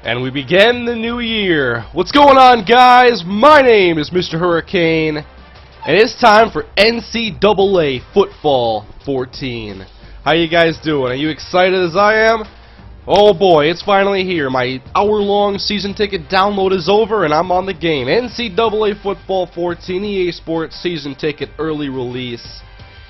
And we begin the new year. What's going on, guys? My name is MrHurriicane, and it's time for NCAA Football 14. How you guys doing? Are you excited as I am? Oh boy, it's finally here. My hour-long season ticket download is over, and I'm on the game. NCAA Football 14 EA Sports season ticket early release.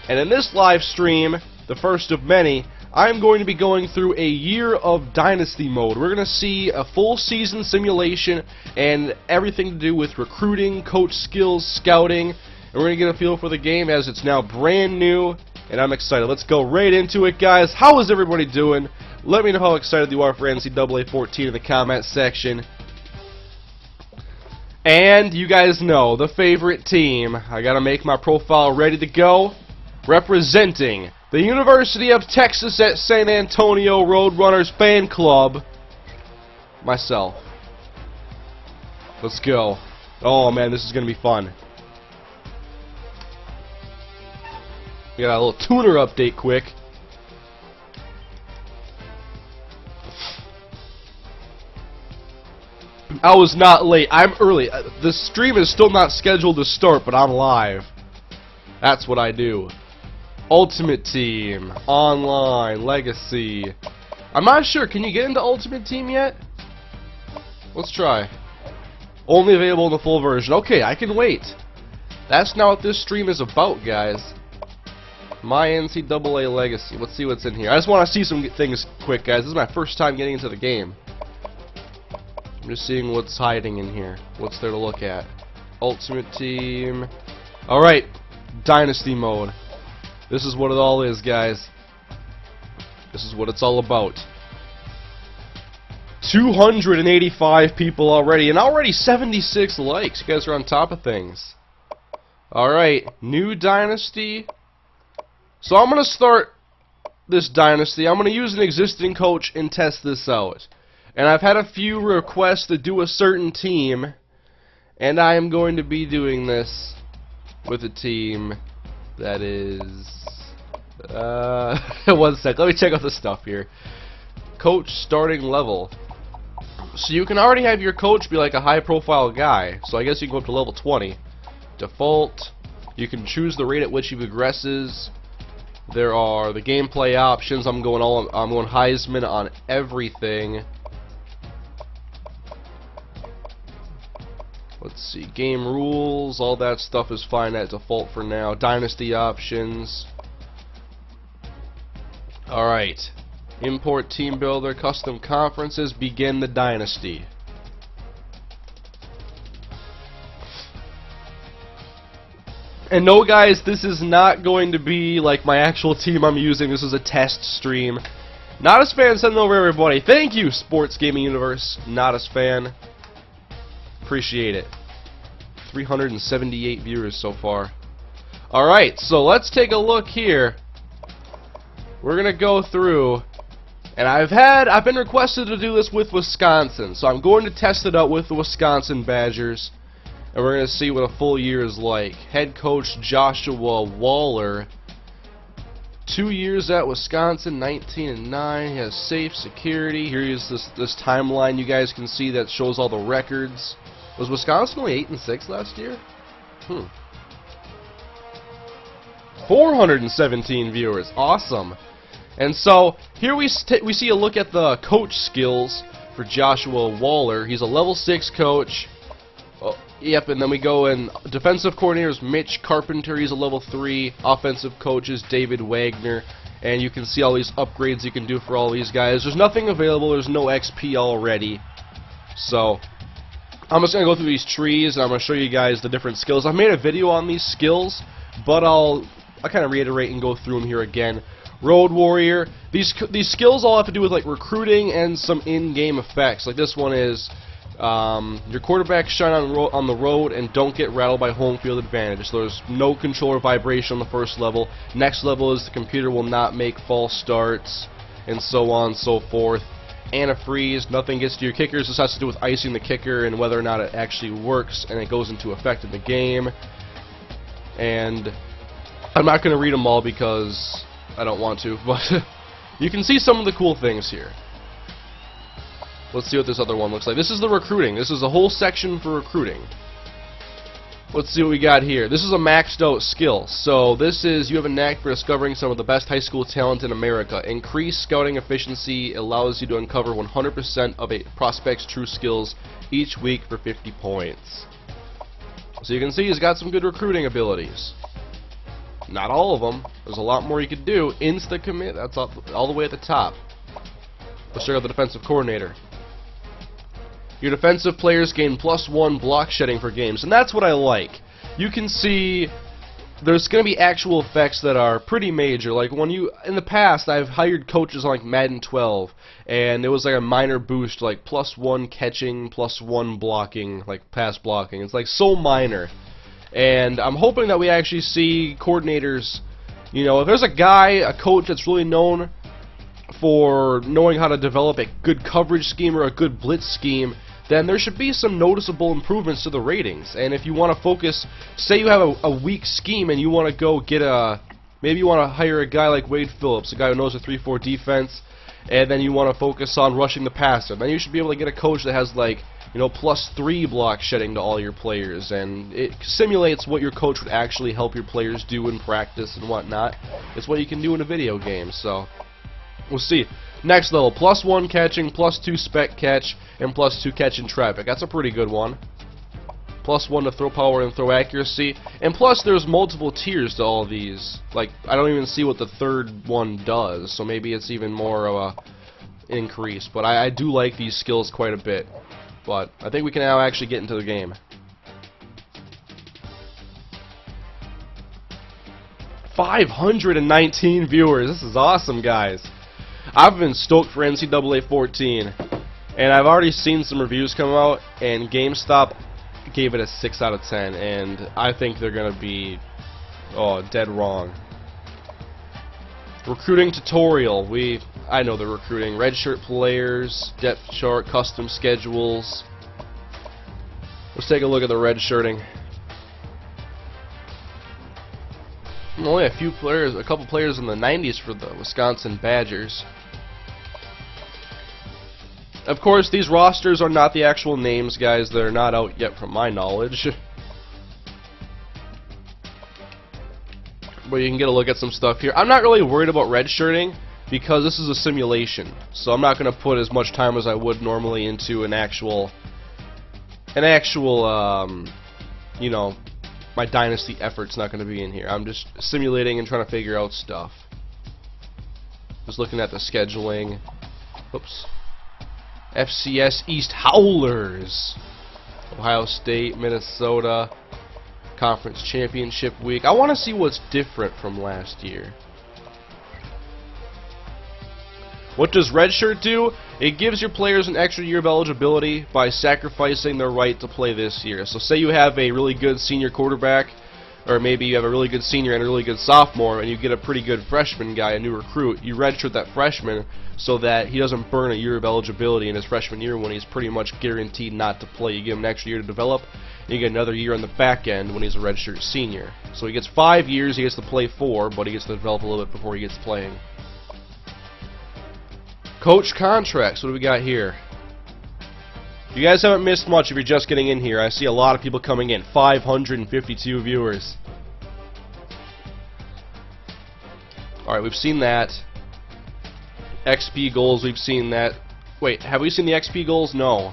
And in this live stream, the first of many, I'm going to be going through a year of Dynasty Mode. We're going to see a full season simulation and everything to do with recruiting, coach skills, scouting, and we're going to get a feel for the game as it's now brand new, and I'm excited. Let's go right into it, guys. How is everybody doing? Let me know how excited you are for NCAA 14 in the comment section. And you guys know, the favorite team. I got to make my profile ready to go. Representing the University of Texas at San Antonio Roadrunners fan club, myself. Let's go. Oh man, this is going to be fun. We got a little tuner update quick. I was not late. I'm early. The stream is still not scheduled to start, but I'm live. That's what I do. Ultimate Team, Online, Legacy. I'm not sure. Can you get into Ultimate Team yet? Let's try. Only available in the full version. Okay, I can wait. That's not what this stream is about, guys. My NCAA Legacy. Let's see what's in here. I just want to see some things quick, guys. This is my first time getting into the game. I'm just seeing what's hiding in here. What's there to look at? Ultimate Team. Alright. Dynasty Mode. This is what it all is, guys. This is what it's all about. 285 people already, and already 76 likes. You guys are on top of things. Alright, new dynasty. So I'm going to start this dynasty. I'm going to use an existing coach and test this out. And I've had a few requests to do a certain team, and I am going to be doing this with a team that is, one sec, let me check out the stuff here. Coach starting level. So you can already have your coach be like a high profile guy, so I guess you can go up to level 20. Default, you can choose the rate at which he progresses. There are the gameplay options. I'm going Heisman on everything. Let's see, game rules, all that stuff is fine at default for now. Dynasty options. Alright. Import team builder, custom conferences, begin the dynasty. And no guys, this is not going to be like my actual team I'm using. This is a test stream. Not fan sending over everybody. Thank you, Sports Gaming Universe. Not fan. Appreciate it. 378 viewers so far. Alright, so let's take a look here. We're gonna go through, and I've been requested to do this with Wisconsin, so I'm going to test it out with the Wisconsin Badgers, and we're gonna see what a full year is like. Head coach Joshua Waller, 2 years at Wisconsin, 19-9. He has safe security. Here is this timeline you guys can see that shows all the records. Was Wisconsin only 8-6 last year? 417 viewers. Awesome. And so here we see a look at the coach skills for Joshua Waller. He's a level 6 coach. Oh, yep, and then we go in defensive coordinators Mitch Carpenter. He's a level 3. Offensive coaches David Wagner. And you can see all these upgrades you can do for all these guys. There's nothing available. There's no XP already. So I'm just going to go through these trees, and I'm going to show you guys the different skills. I've made a video on these skills, but I'll kind of reiterate and go through them here again. Road Warrior. These skills all have to do with like recruiting and some in-game effects. Like this one is your quarterback shine on the road and don't get rattled by home field advantage. So there's no controller vibration on the first level. Next level is the computer will not make false starts, and so on and so forth. Antifreeze, nothing gets to your kickers. This has to do with icing the kicker and whether or not it actually works, and it goes into effect in the game. And I'm not going to read them all because I don't want to, but you can see some of the cool things here. Let's see what this other one looks like. This is the recruiting. This is a whole section for recruiting. Let's see what we got here. This is a maxed out skill. So this is, you have a knack for discovering some of the best high school talent in America. Increased scouting efficiency allows you to uncover 100% of a prospect's true skills each week for 50 points. So you can see he's got some good recruiting abilities. Not all of them. There's a lot more you could do. Insta commit, that's all the way at the top. Let's check out the defensive coordinator. Your defensive players gain +1 block shedding for games, and that's what I like. You can see there's going to be actual effects that are pretty major. Like when you, in the past, I've hired coaches on like Madden 12, and it was like a minor boost, like +1 catching, +1 blocking, like pass blocking. It's like so minor. And I'm hoping that we actually see coordinators, you know, if there's a guy, a coach that's really known for knowing how to develop a good coverage scheme or a good blitz scheme, then there should be some noticeable improvements to the ratings. And if you want to focus, say you have a weak scheme and you want to go get maybe you want to hire a guy like Wade Phillips, a guy who knows the 3-4 defense, and then you want to focus on rushing the passer, then you should be able to get a coach that has like, you know, +3 block shedding to all your players, and it simulates what your coach would actually help your players do in practice and whatnot. It's what you can do in a video game, so we'll see. Next level, +1 catching, +2 spec catch, and +2 catch in traffic. That's a pretty good one. +1 to throw power and throw accuracy. And plus there's multiple tiers to all of these. Like, I don't even see what the third one does, so maybe it's even more of a increase. But I do like these skills quite a bit. But I think we can now actually get into the game. 519 viewers. This is awesome, guys. I've been stoked for NCAA 14, and I've already seen some reviews come out, and GameStop gave it a 6 out of 10, and I think they're going to be dead wrong. Recruiting tutorial. I know the recruiting. Redshirt players, depth chart, custom schedules. Let's take a look at the redshirting. Only a couple players in the 90s for the Wisconsin Badgers. Of course, these rosters are not the actual names, guys. They're not out yet from my knowledge. But you can get a look at some stuff here. I'm not really worried about redshirting because this is a simulation. So I'm not going to put as much time as I would normally into an actual you know, my Dynasty effort's not going to be in here. I'm just simulating and trying to figure out stuff. Just looking at the scheduling. Oops. FCS East Howlers. Ohio State, Minnesota. Conference Championship Week. I want to see what's different from last year. What does redshirt do? It gives your players an extra year of eligibility by sacrificing their right to play this year. So say you have a really good senior quarterback, or maybe you have a really good senior and a really good sophomore, and you get a pretty good freshman guy, a new recruit. You redshirt that freshman so that he doesn't burn a year of eligibility in his freshman year when he's pretty much guaranteed not to play. You give him an extra year to develop, and you get another year on the back end when he's a redshirt senior. So he gets 5 years, he gets to play 4, but he gets to develop a little bit before he gets playing. Coach contracts, what do we got here? You guys haven't missed much if you're just getting in here. I see a lot of people coming in. 552 viewers. Alright, we've seen that. XP goals, we've seen that. Wait, have we seen the XP goals? No.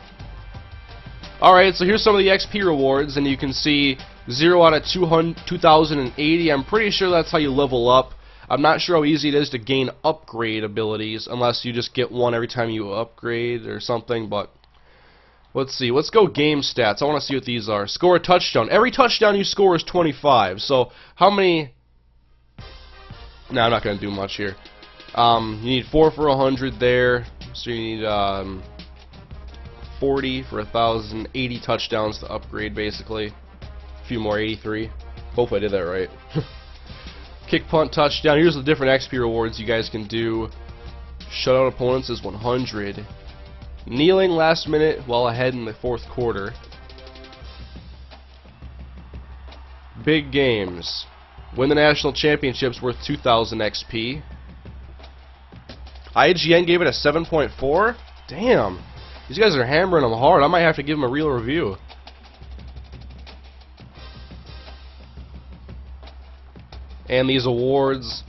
Alright, so here's some of the XP rewards, and you can see 0 out of 2,080. I'm pretty sure that's how you level up. I'm not sure how easy it is to gain upgrade abilities unless you just get one every time you upgrade or something, but let's see. Let's go game stats. I want to see what these are. Score a touchdown. Every touchdown you score is 25. So how many... No, I'm not going to do much here. You need 4 for 100 there. So you need 40 for 1,000. 80 touchdowns to upgrade, basically. A few more, 83. Hope I did that right. Kick, punt, touchdown. Here's the different XP rewards you guys can do. Shutout opponents is 100. Kneeling last minute while ahead in the fourth quarter. Big games. Win the national championships worth 2,000 XP. IGN gave it a 7.4. Damn. These guys are hammering them hard. I might have to give them a real review. And these awards.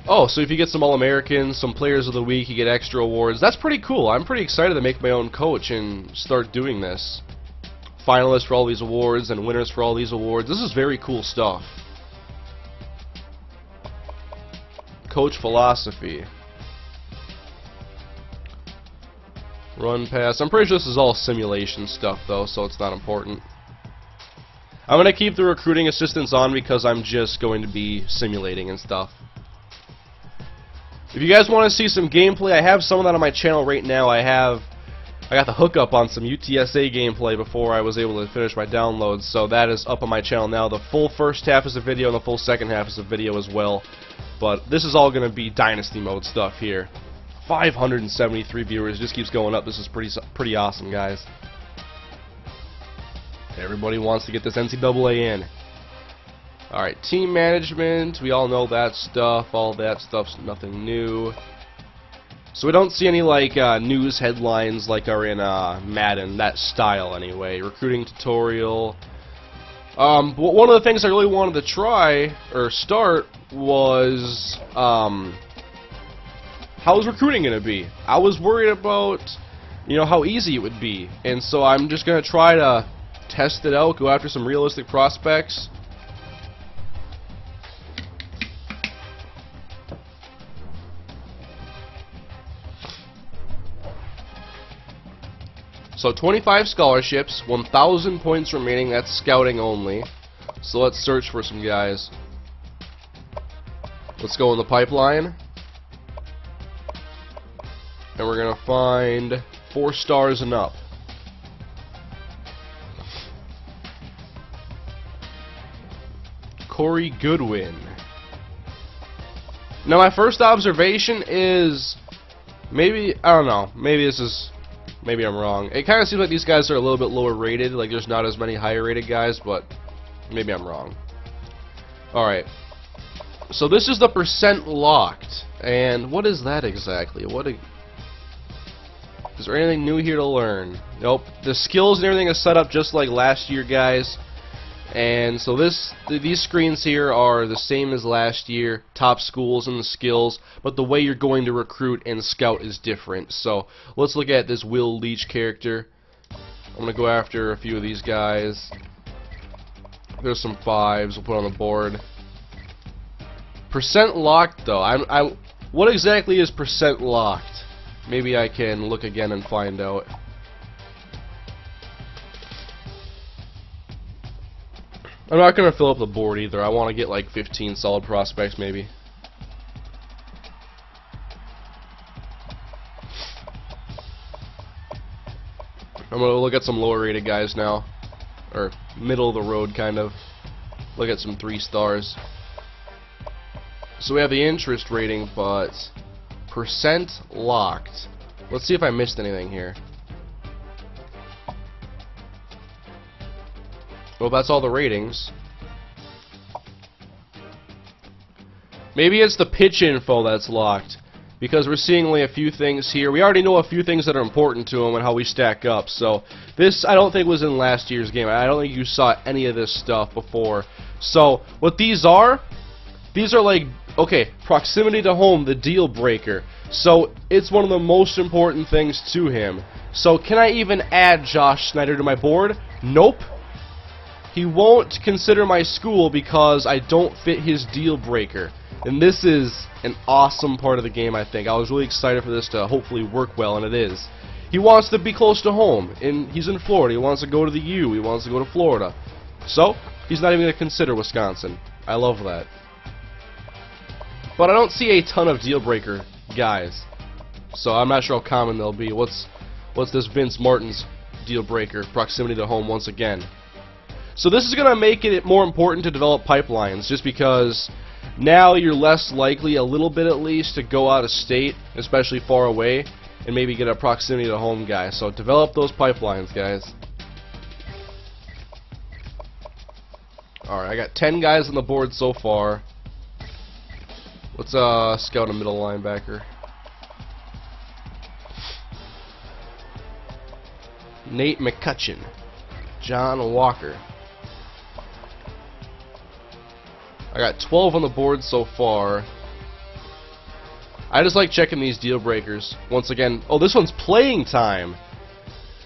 Oh, so if you get some All-Americans, some Players of the Week, you get extra awards. That's pretty cool. I'm pretty excited to make my own coach and start doing this. Finalists for all these awards and winners for all these awards. This is very cool stuff. Coach philosophy. Run pass. I'm pretty sure this is all simulation stuff though, so it's not important. I'm going to keep the recruiting assistants on because I'm just going to be simulating and stuff. If you guys want to see some gameplay, I have some of that on my channel right now. I got the hookup on some UTSA gameplay before I was able to finish my downloads, so that is up on my channel now. The full first half is a video and the full second half is a video as well. But this is all going to be Dynasty Mode stuff here. 573 viewers, just keeps going up. This is pretty awesome, guys. Everybody wants to get this NCAA in. Alright, team management, we all know that stuff. All that stuff's nothing new. So we don't see any like news headlines like are in Madden, that style anyway. Recruiting tutorial. But one of the things I really wanted to try or start was how's recruiting gonna be? I was worried about, you know, how easy it would be, and so I'm just gonna try to test it out, go after some realistic prospects. So 25 scholarships, 1,000 points remaining, that's scouting only. So let's search for some guys. Let's go in the pipeline. And we're going to find 4 stars and up. Corey Goodwin. Now my first observation is, maybe, I don't know, maybe I'm wrong. It kind of seems like these guys are a little bit lower rated, like there's not as many higher rated guys, but maybe I'm wrong. Alright. So this is the percent locked. And what is that exactly? Is there anything new here to learn? Nope. The skills and everything is set up just like last year, guys. And so these screens here are the same as last year, top schools and the skills, but the way you're going to recruit and scout is different. So let's look at this Will Leach character. I'm going to go after a few of these guys. There's some 5s we'll put on the board. Percent locked though. What exactly is percent locked? Maybe I can look again and find out. I'm not going to fill up the board either. I want to get like 15 solid prospects maybe. I'm going to look at some lower rated guys now. Or middle of the road kind of. Look at some 3 stars. So we have the interest rating, but percent locked. Let's see if I missed anything here. Well, that's all the ratings. Maybe it's the pitch info that's locked, because we're seeing only a few things here. We already know a few things that are important to them and how we stack up. So this, I don't think, was in last year's game. I don't think you saw any of this stuff before. So what these are like, okay, proximity to home, the deal breaker. So it's one of the most important things to him. So can I even add Josh Snyder to my board? Nope. He won't consider my school because I don't fit his deal breaker. And this is an awesome part of the game, I think. I was really excited for this to hopefully work well, and it is. He wants to be close to home, and he's in Florida. He wants to go to the U. He wants to go to Florida. So, he's not even going to consider Wisconsin. I love that. But I don't see a ton of deal breaker guys. So I'm not sure how common they'll be. What's this Vince Martin's deal breaker? Proximity to home once again. So this is going to make it more important to develop pipelines, just because now you're less likely, a little bit at least, to go out of state, especially far away, and maybe get a proximity to home guy. So develop those pipelines, guys. Alright, I got 10 guys on the board so far. Let's scout a middle linebacker. Nate McCutcheon. John Walker. I got 12 on the board so far. I just like checking these deal breakers. Once again, oh, this one's playing time.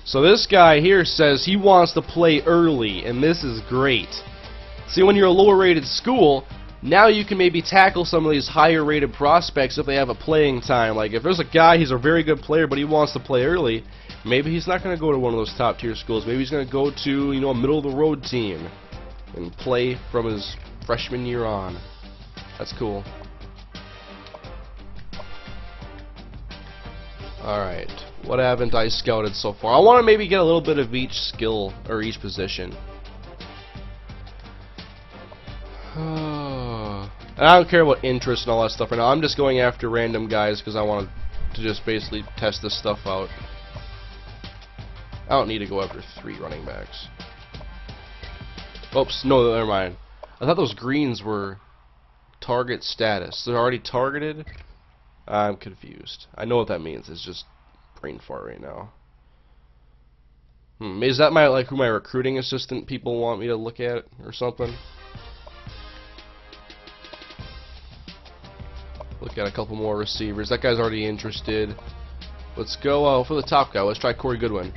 So this guy here says he wants to play early, and this is great. See, when you're a lower rated school, now you can maybe tackle some of these higher rated prospects if they have a playing time. Like if there's a guy, he's a very good player, but he wants to play early, maybe he's not going to go to one of those top tier schools. Maybe he's going to go to, you know, a middle of the road team and play from his freshman year on. That's cool. Alright, what haven't I scouted so far? I want to maybe get a little bit of each skill, or each position. And I don't care about interest and all that stuff right now. I'm just going after random guys because I want to just basically test this stuff out. I don't need to go after 3 running backs. Oops, no, never mind. I thought those greens were target status. They're already targeted? I'm confused. I know what that means. It's just brain fart right now. Is that my who my recruiting assistant people want me to look at or something? Look at a couple more receivers. That guy's already interested. Let's go for the top guy. Let's try Corey Goodwin.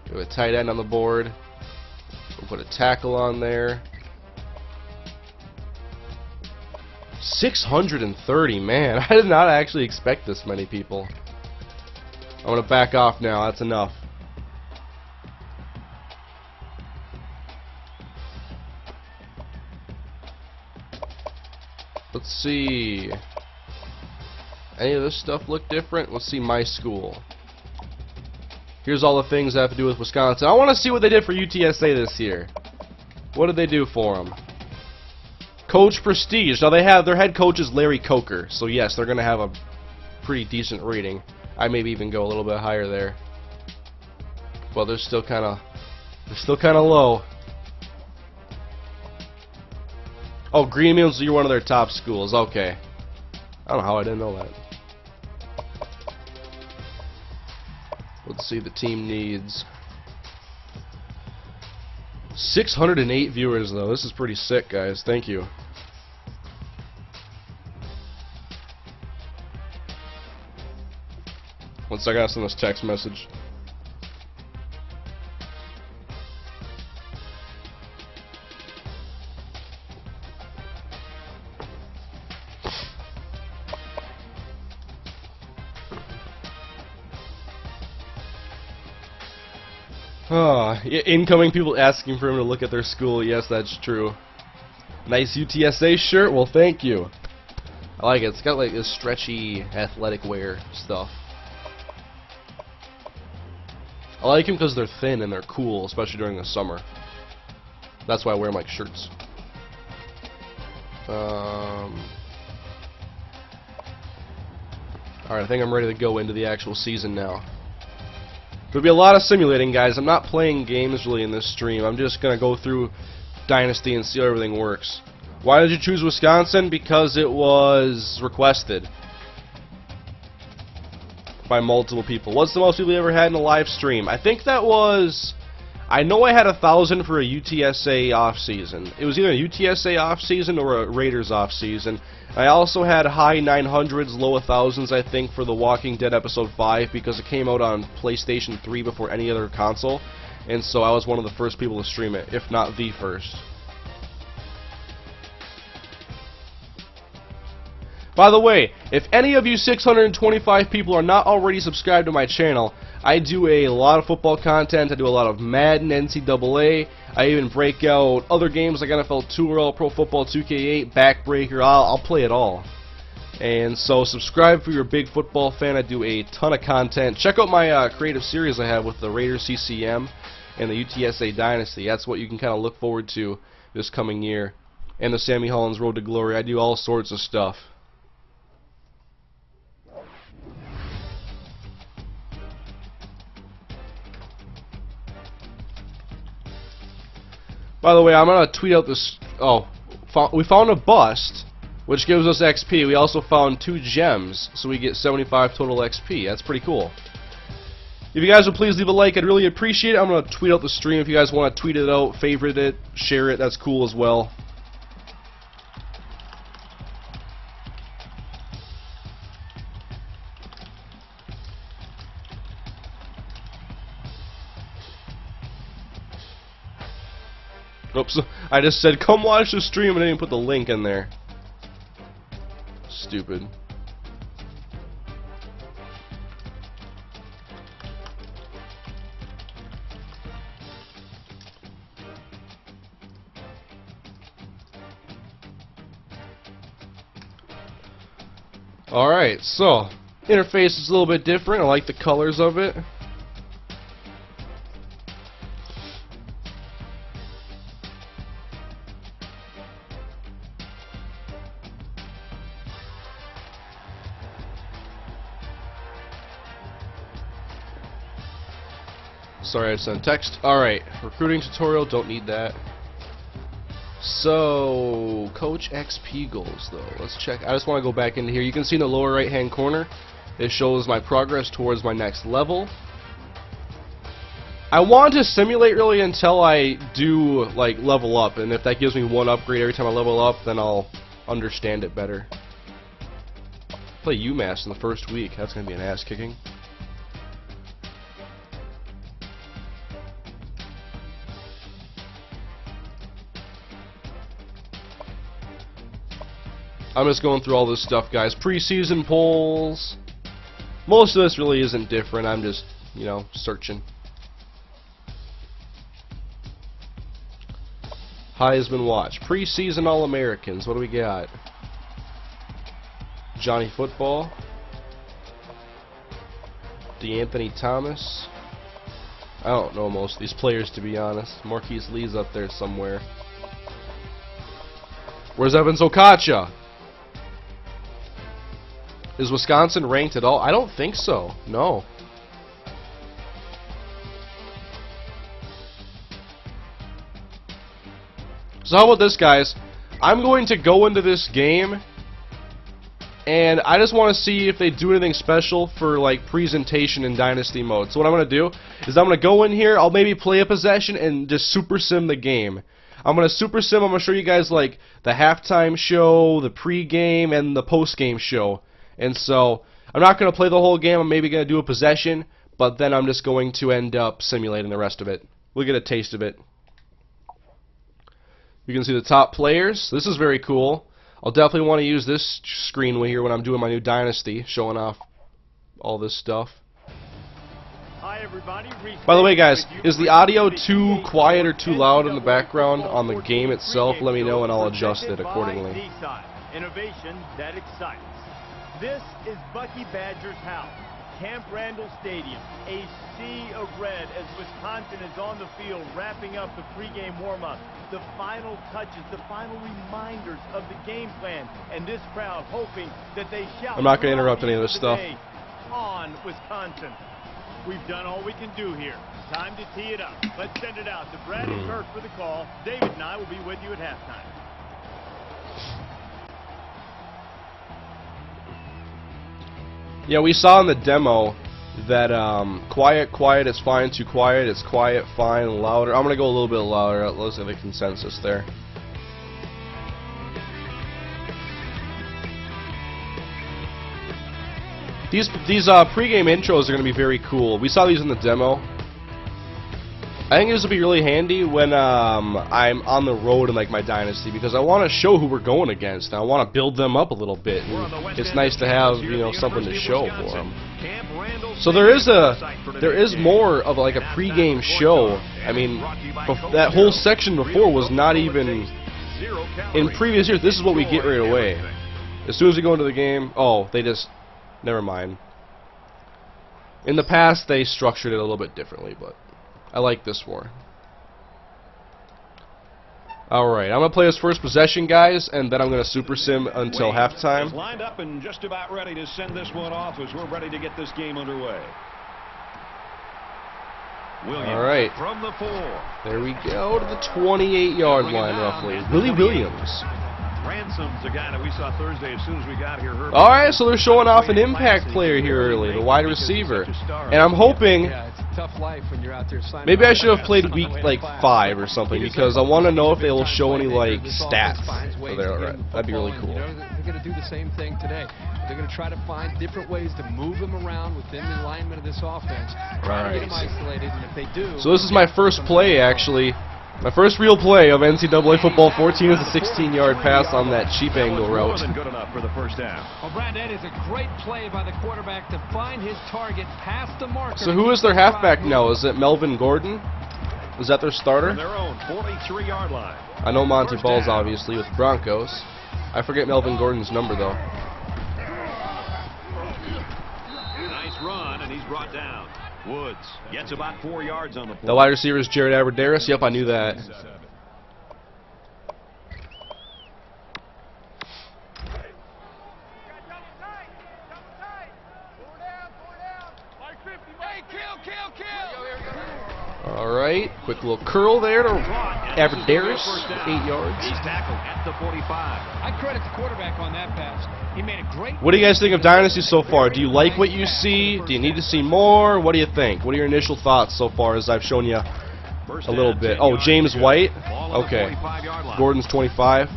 We have a tight end on the board. We'll put a tackle on there. 630, man. I did not actually expect this many people. I'm going to back off now. That's enough. Let's see. Any of this stuff look different? Let's see my school. Here's all the things that have to do with Wisconsin. I want to see what they did for UTSA this year. What did they do for them? Coach Prestige. Now they have their head coach is Larry Coker, so yes, they're going to have a pretty decent rating. I maybe even go a little bit higher there. Well, they're still kind of low. Oh, Green means you're one of their top schools. Okay. I don't know how I didn't know that. Let's see the team needs. 608 viewers though. This is pretty sick, guys. Thank you. One second, I gotta send this text message. Incoming people asking for him to look at their school. Yes, that's true. Nice UTSA shirt. Well, thank you. I like it. It's got like this stretchy athletic wear stuff. I like them because they're thin and they're cool, especially during the summer. That's why I wear them like shirts. Alright, I think I'm ready to go into the actual season now. There'll be a lot of simulating, guys. I'm not playing games really in this stream. I'm just going to go through Dynasty and see how everything works. Why did you choose Wisconsin? Because it was requested by multiple people. What's the most people you ever had in a live stream? I think that was... I know I had 1,000 for a UTSA off-season. It was either a UTSA off-season or a Raiders off-season. I also had high 900s, low 1000s, I think, for The Walking Dead Episode 5 because it came out on PlayStation 3 before any other console. And so I was one of the first people to stream it, if not the first. By the way, if any of you 625 people are not already subscribed to my channel, I do a lot of football content. I do a lot of Madden, NCAA. I even break out other games like NFL 2 Pro Football 2K8, Backbreaker. I'll play it all. And so subscribe for your big football fan. I do a ton of content. Check out my creative series I have with the Raiders CCM and the UTSA Dynasty. That's what you can kind of look forward to this coming year. And the Sammy Hollins Road to Glory. I do all sorts of stuff. By the way, I'm going to tweet out this... Oh, we found a bust, which gives us XP. We also found 2 gems, so we get 75 total XP. That's pretty cool. If you guys would please leave a like, I'd really appreciate it. I'm going to tweet out the stream if you guys want to tweet it out, favorite it, share it. That's cool as well. Oops, I just said come watch the stream and I didn't put the link in there. Stupid. Alright, so interface is a little bit different. I like the colors of it. Sorry, I sent text. Alright, recruiting tutorial, don't need that. So, Coach XP goals, though. Let's check. I just want to go back into here. You can see in the lower right-hand corner, it shows my progress towards my next level. I want to simulate really until I do, like, level up. And if that gives me one upgrade every time I level up, then I'll understand it better. Play UMass in the first week. That's going to be an ass-kicking. I'm just going through all this stuff, guys. Preseason polls. Most of this really isn't different. I'm just, you know, searching. Heisman watch. Preseason All-Americans. What do we got? Johnny Football. DeAnthony Thomas. I don't know most of these players, to be honest. Marquise Lee's up there somewhere. Where's Evans Okacha? Is Wisconsin ranked at all? I don't think so. No. So how about this, guys? I'm going to go into this game, and I just want to see if they do anything special for like presentation in Dynasty Mode. So what I'm going to do is I'm going to go in here, I'll maybe play a possession and just super sim the game. I'm going to super sim, I'm going to show you guys like the halftime show, the pregame, and the postgame show. And so, I'm not going to play the whole game, I'm maybe going to do a possession, but then I'm just going to end up simulating the rest of it. We'll get a taste of it. You can see the top players. This is very cool. I'll definitely want to use this screen here when I'm doing my new Dynasty, showing off all this stuff. Hi everybody. By the way, guys, is the audio too quiet or too loud in the background on the game itself? Let me know and I'll adjust it accordingly. Innovation that excites. This is Bucky Badger's house, Camp Randall Stadium, a sea of red as Wisconsin is on the field wrapping up the pregame warm-up, the final touches, the final reminders of the game plan, and this crowd hoping that they shout. I'm not going to interrupt any of this stuff. On Wisconsin. We've done all we can do here. Time to tee it up. Let's send it out to Brad and Kurt for the call. David and I will be with you at halftime. Yeah, we saw in the demo that quiet is fine, too quiet, it's quiet, fine, louder. I'm going to go a little bit louder. Let's have a consensus there. These pregame intros are going to be very cool. We saw these in the demo. I think this will be really handy when I'm on the road in like my Dynasty, because I want to show who we're going against. And I want to build them up a little bit. And it's nice to have, you know, something to show for them. So there is more of like a pregame show. I mean, that whole section before was not even in previous years. This is what we get right away. As soon as we go into the game, oh, they just never mind. In the past, they structured it a little bit differently, but I like this more. Alright, I'm going to play this first possession, guys, and then I'm going to super sim until halftime. Lined up and just about ready to send this one off as we're ready to get this game underway. Alright, from the 4. There we go to the 28-yard line, roughly. Willie Williams. Ransom's the guy that we saw Thursday as soon as we got here. Alright, so they're showing off an impact player here early, the wide receiver. And I'm hoping, maybe I should have played week like 5 or something, because I want to know if they will show any like stats. So that'd be really cool. They're going to do the same thing today. They're going to try to find different ways to move them around within the alignment of this offense. Try to get them isolated, and if they do... So this is my first play, actually. My first real play of NCAA Football 14 is a 16-yard pass on that cheap angle route. Good enough for the first down. Well, Brad, that is a great play by the quarterback to find his target past the marker. So who is their halfback now? Is it Melvin Gordon? Is that their starter? From their own 43-yard line. I know Monty Ball's obviously with the Broncos. I forget Melvin Gordon's number, though. Nice run, and he's brought down. Woods gets about 4 yards on the play. The wide receiver is Jared Aberderis. Yep, I knew that. Alright, quick little curl there to Aberderis, 8 yards. He's tackled at the 45. I credit the quarterback on that pass. He made a great... What do you guys think of Dynasty so far? Do you like what you see? Do you need to see more? What do you think? What are your initial thoughts so far as I've shown you a little bit? Oh, James White? Okay. Gordon's 25.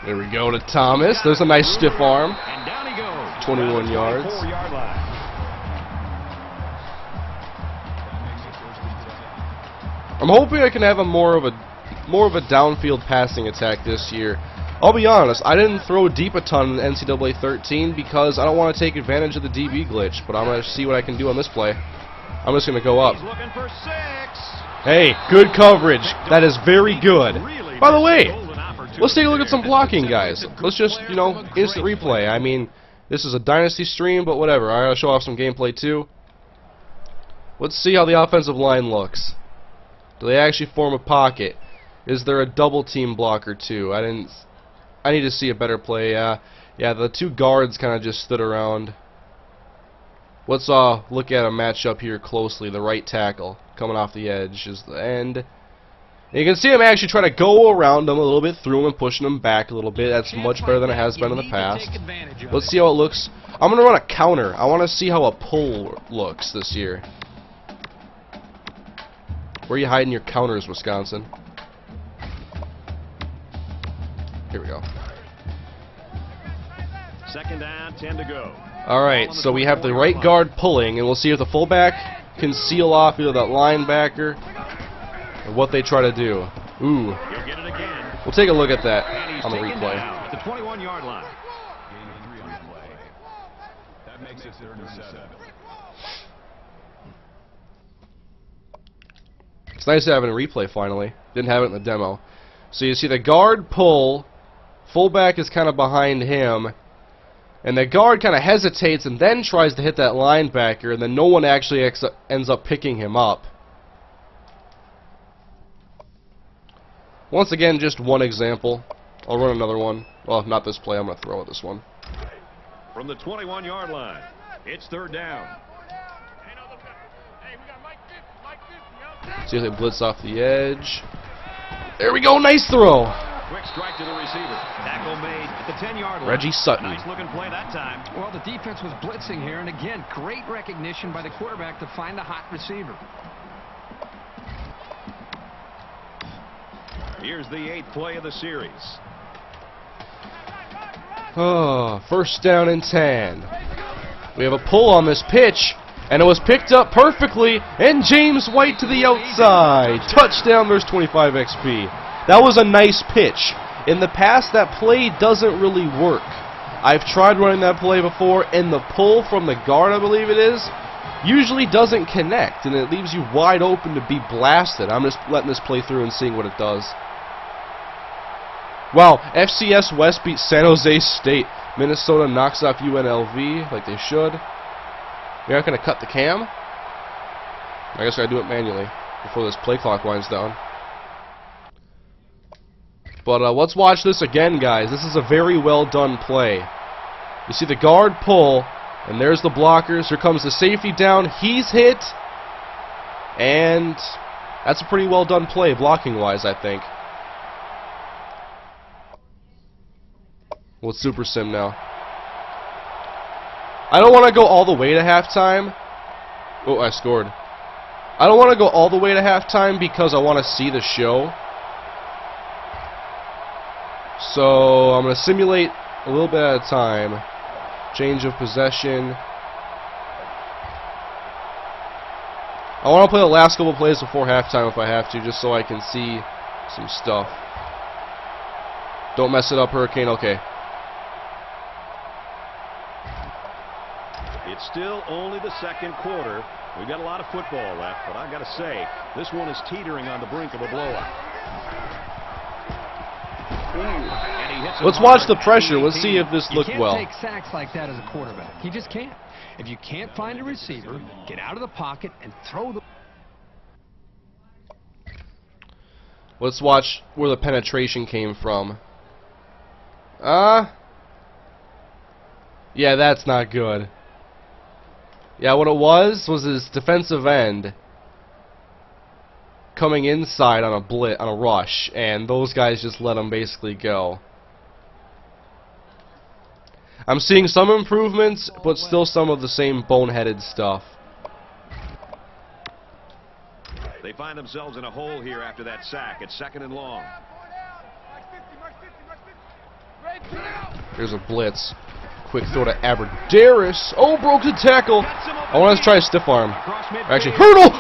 There we go to Thomas. There's a nice stiff arm. 21 yards. I'm hoping I can have a more of a downfield passing attack this year. I'll be honest, I didn't throw deep a ton in NCAA 13 because I don't want to take advantage of the DB glitch, but I'm going to see what I can do on this play. I'm just going to go up. Hey, good coverage. That is very good. By the way, let's take a look at some blocking, guys. Let's just, you know, instant replay. I mean, this is a Dynasty stream, but whatever. I gotta show off some gameplay too. Let's see how the offensive line looks. Do they actually form a pocket? Is there a double team blocker too? I need to see a better play. Yeah, the two guards kind of just stood around. Let's look at a matchup here closely. The right tackle coming off the edge is the end. You can see him actually try to go around him a little bit, through him and pushing him back a little bit. That's much better than it has been in the past. Let's see how it looks. I'm going to run a counter. I want to see how a pull looks this year. Where are you hiding your counters, Wisconsin? Here we go. Second down, 10 to go. Alright, so we have the right guard pulling, and we'll see if the fullback can seal off either that linebacker or what they try to do. Ooh. He'll get it again. We'll take a look at that on the replay. At the 21-yard line. That makes it 37. It's nice having a replay finally. Didn't have it in the demo. So you see the guard pull, fullback is kind of behind him, and the guard kind of hesitates and then tries to hit that linebacker, and then no one actually ends up picking him up. Once again, just one example. I'll run another one. Well, not this play. I'm going to throw at this one. From the 21-yard line, it's third down. See if they blitz off the edge. There we go. Nice throw. Quick strike to the receiver. Tackle made at the 10-yard line. Reggie Sutton. Nice looking play that time. Well, the defense was blitzing here, and again, great recognition by the quarterback to find a hot receiver. Here's the 8th play of the series. Oh, first down and 10. We have a pull on this pitch, and it was picked up perfectly, and James White to the outside. Touchdown, there's 25 XP. That was a nice pitch. In the past, that play doesn't really work. I've tried running that play before, and the pull from the guard, I believe it is, usually doesn't connect, and it leaves you wide open to be blasted. I'm just letting this play through and seeing what it does. Wow, FCS West beats San Jose State. Minnesota knocks off UNLV like they should. You're not going to cut the cam? I guess I gotta do it manually before this play clock winds down. But let's watch this again, guys. This is a very well done play. You see the guard pull, and there's the blockers. Here comes the safety down. He's hit. And That's a pretty well done play, blocking-wise, I think. Let's Super Sim now. I don't want to go all the way to halftime. Oh, I scored. I don't want to go all the way to halftime because I want to see the show. So I'm going to simulate a little bit at a time. Change of possession. I want to play the last couple plays before halftime if I have to, just so I can see some stuff. Don't mess it up, Hurricane. Okay. It's still only the second quarter. We've got a lot of football left, but I got to say, this one is teetering on the brink of a blowout. Let's watch the pressure. Let's see if this looked well. You can't take sacks like that as a quarterback. You just can't. If you can't find a receiver, get out of the pocket and throw the... Let's watch where the penetration came from. Yeah, that's not good. Yeah, what it was his defensive end coming inside on a rush, and those guys just let him basically go. I'm seeing some improvements, but still some of the same boneheaded stuff. They find themselves in a hole here after that sack. It's 2nd and long. Here's a blitz. Quick throw to Aberdaris. Oh, broke the tackle. I want to try a stiff arm. Actually, hurdle!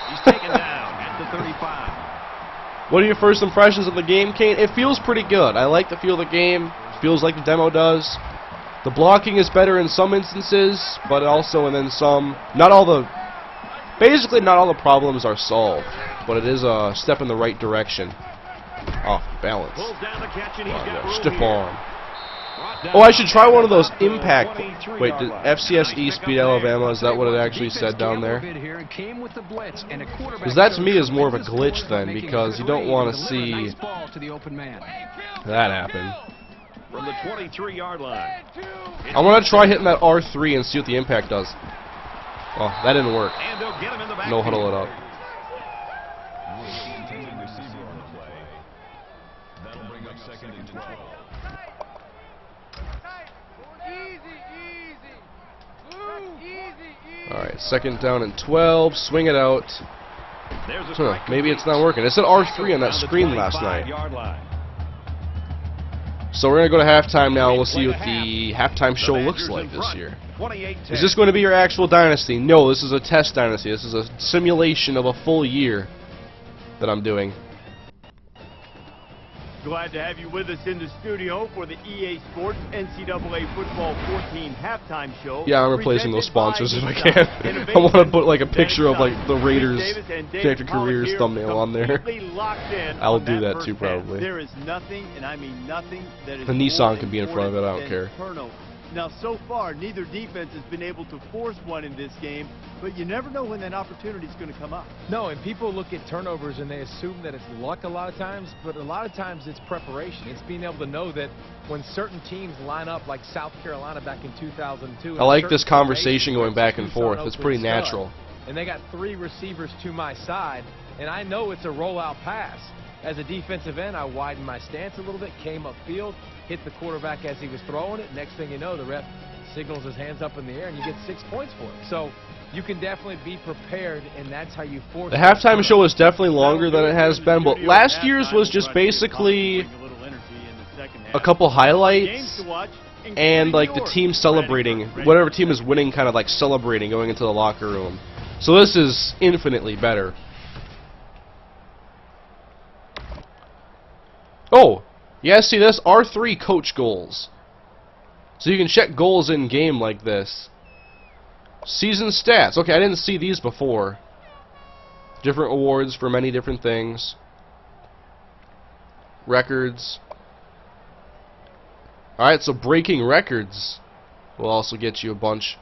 He's taken down at the 35. What are your first impressions of the game, Kane? It feels pretty good. I like the feel of the game. It feels like the demo does. The blocking is better in some instances, but also, and then some. Basically, not all the problems are solved, but it is a step in the right direction. Off balance. Stiff arm. Oh, I should try one of those impact. Wait, did FCS East beat Alabama? Is that what it actually said down there? Because that to me is more of a glitch then, because you don't want to see that happen. From the 23-yard line. I want to try hitting that R3 and see what the impact does. Oh, that didn't work. No huddle it up. That'll bring up 2nd and 12. Alright, 2nd down and 12. Swing it out. Maybe it's not working. It said R3 on that screen last night. So we're going to go to halftime now, and we'll see what the halftime show looks like this year. Is this going to be your actual Dynasty? No, this is a test Dynasty. This is a simulation of a full year that I'm doing. Glad to have you with us in the studio for the EA Sports NCAA Football 14 halftime show. Yeah, I'm replacing those sponsors if I can. I want to put like a picture of like the Raiders Connected Careers thumbnail on there. I'll do that too probably. There is nothing, and I mean nothing, that is the Nissan can be in front of it, I don't care. Now, so far, neither defense has been able to force one in this game, but you never know when that opportunity is going to come up. No, and people look at turnovers and they assume that it's luck a lot of times, but a lot of times it's preparation. It's being able to know that when certain teams line up, like South Carolina back in 2002. I like this conversation going back and forth. It's pretty natural. And they got 3 receivers to my side, and I know it's a rollout pass. As a defensive end, I widened my stance a little bit, came upfield, hit the quarterback as he was throwing it. Next thing you know, the ref signals his hands up in the air, and you get 6 points for it. So you can definitely be prepared, and that's how you force. The halftime show is definitely longer than it has been, but last year's was just basically a couple highlights and like the team celebrating, whatever team is winning, kind of like celebrating going into the locker room. So this is infinitely better. Oh, yeah, see this? R3 coach goals. So you can check goals in game like this. Season stats. Okay, I didn't see these before. Different awards for many different things. Records. Alright, so breaking records will also get you a bunch.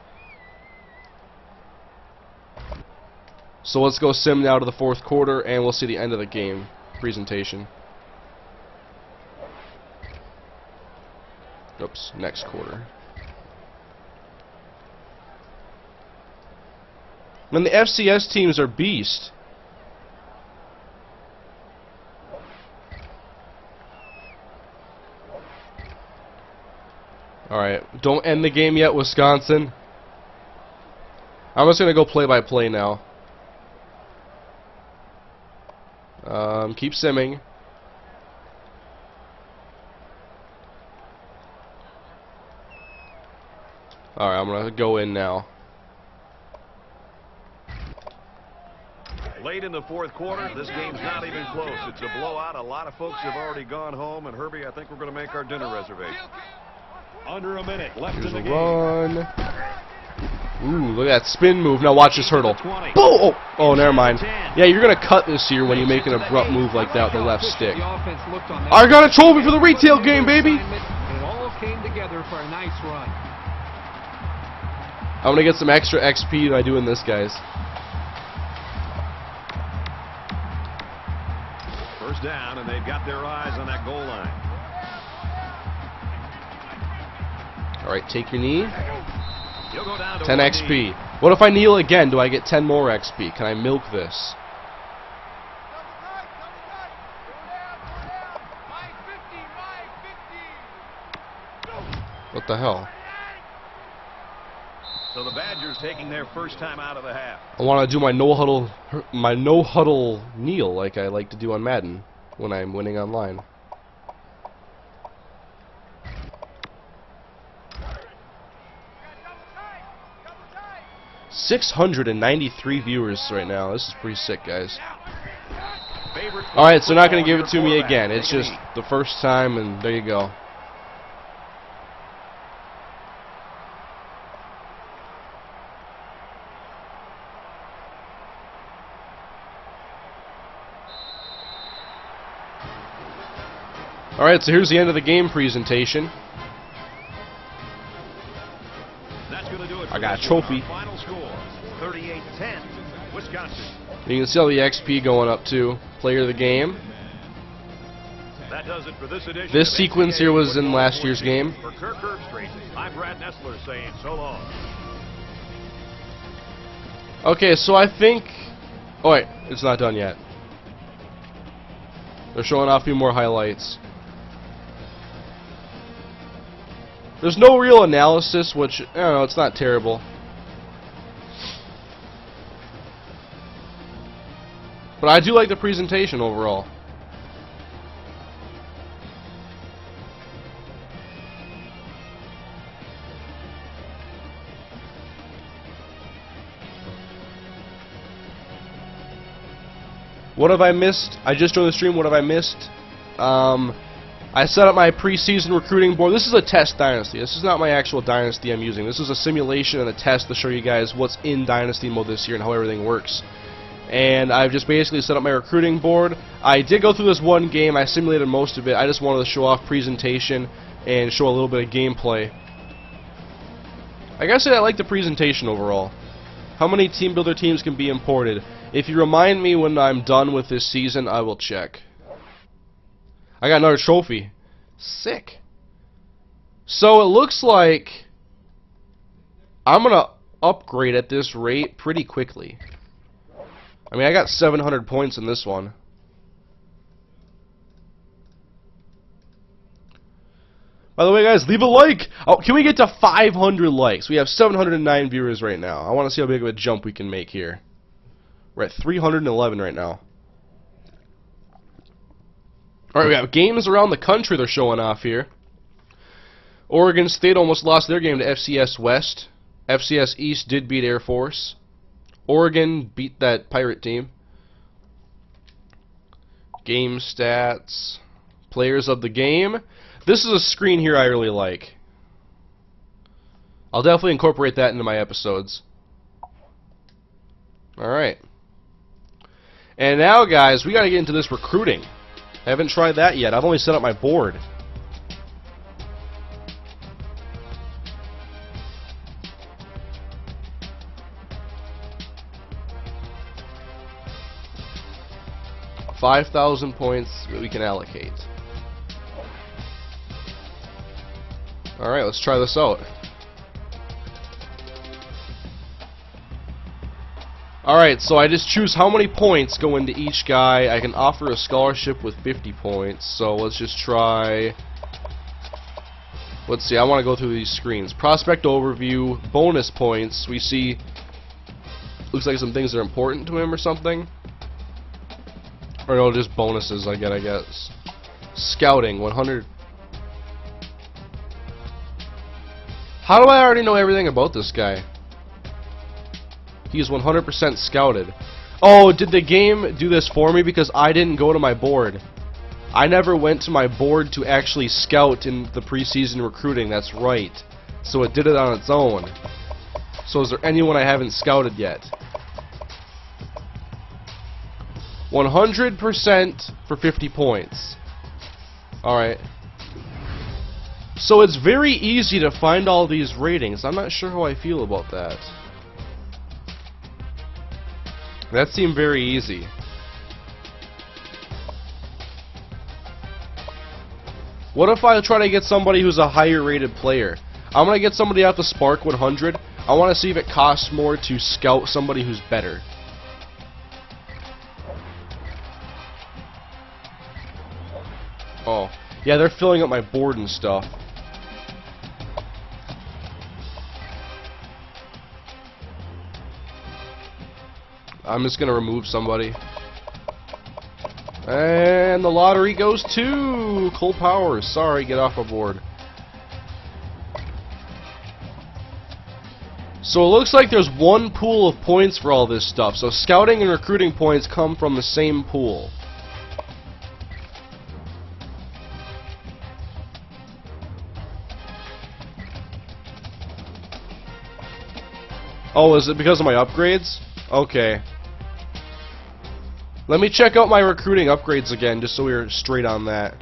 So let's go sim now to the 4th quarter, and we'll see the end of the game presentation. Oops, next quarter. And the FCS teams are beast. Alright, don't end the game yet, Wisconsin. I'm just going to go play-by-play now. Keep simming. Alright, I'm going to go in now. Late in the fourth quarter, this game's not even close. It's a blowout. A lot of folks have already gone home. And Herbie, I think we're going to make our dinner reservation. Under a minute left Here's in the a game. run. Ooh, look at that spin move. Now watch this hurdle. Boom! Oh, never mind. Yeah, you're going to cut this here when you make an abrupt move like that with the left stick. I got a trophy for the retail game, baby! And it all came together for a nice run. I'm going to get some extra XP than I do in this, guys. First down, and they've got their eyes on that goal line. Alright, take your knee. You'll go down to 10 one XP. knee. What if I kneel again? Do I get 10 more XP? Can I milk this? What the hell? So the Badgers taking their first time out of the half. I want to do my no huddle kneel like I like to do on Madden when I'm winning online. $693 viewers right now. This is pretty sick, guys. Alright, so not going to give it to me again. It's just the first time, and there you go. Alright, so here's the end of the game presentation. That's going to do it. I got a trophy. Final score, 38-10, Wisconsin. You can see all the XP going up too. Player of the game. That does it for this edition. This of sequence NCAA here was in Football last year's game. For Kirk Herbstreit, I'm Brad Nessler saying so long. Okay, so I think... Oh wait, it's not done yet. They're showing off a few more highlights. There's no real analysis, which, I don't know, it's not terrible. But I do like the presentation overall. What have I missed? I just joined the stream. What have I missed? I set up my preseason recruiting board. This is a test dynasty. This is not my actual dynasty I'm using. This is a simulation and a test to show you guys what's in Dynasty Mode this year and how everything works. And I've just basically set up my recruiting board. I did go through this one game. I simulated most of it. I just wanted to show off presentation and show a little bit of gameplay. I gotta say I like the presentation overall. How many team builder teams can be imported? If you remind me when I'm done with this season, I will check. I got another trophy. Sick. So it looks like I'm gonna upgrade at this rate pretty quickly. I mean, I got 700 points in this one. By the way, guys, leave a like. Oh, can we get to 500 likes? We have 709 viewers right now. I want to see how big of a jump we can make here. We're at 311 right now. Alright, we have games around the country they're showing off here. Oregon State almost lost their game to FCS West. FCS East did beat Air Force. Oregon beat that Pirate team. Game stats. Players of the game. This is a screen here I really like. I'll definitely incorporate that into my episodes. Alright. And now, guys, we gotta get into this recruiting. I haven't tried that yet. I've only set up my board. $5,000 points that we can allocate. Alright, let's try this out. Alright, so I just choose how many points go into each guy. I can offer a scholarship with 50 points. So let's just try... Let's see, I want to go through these screens. Prospect overview, bonus points. We see... Looks like some things that are important to him or something. Or no, just bonuses I get, I guess. Scouting, 100... How do I already know everything about this guy? He's 100% scouted. Oh, did the game do this for me because I didn't go to my board? I never went to my board to actually scout in the preseason recruiting, that's right. So it did it on its own. So is there anyone I haven't scouted yet? 100% for 50 points. Alright. So it's very easy to find all these ratings. I'm not sure how I feel about that. That seemed very easy. What if I try to get somebody who's a higher rated player? I'm going to get somebody off the Spark 100. I want to see if it costs more to scout somebody who's better. Oh, yeah, they're filling up my board and stuff. I'm just going to remove somebody. And the lottery goes to Cole Powers. Sorry, get off my board. So it looks like there's one pool of points for all this stuff. So scouting and recruiting points come from the same pool. Oh, is it because of my upgrades? Okay. Let me check out my recruiting upgrades again, just so we're straight on that.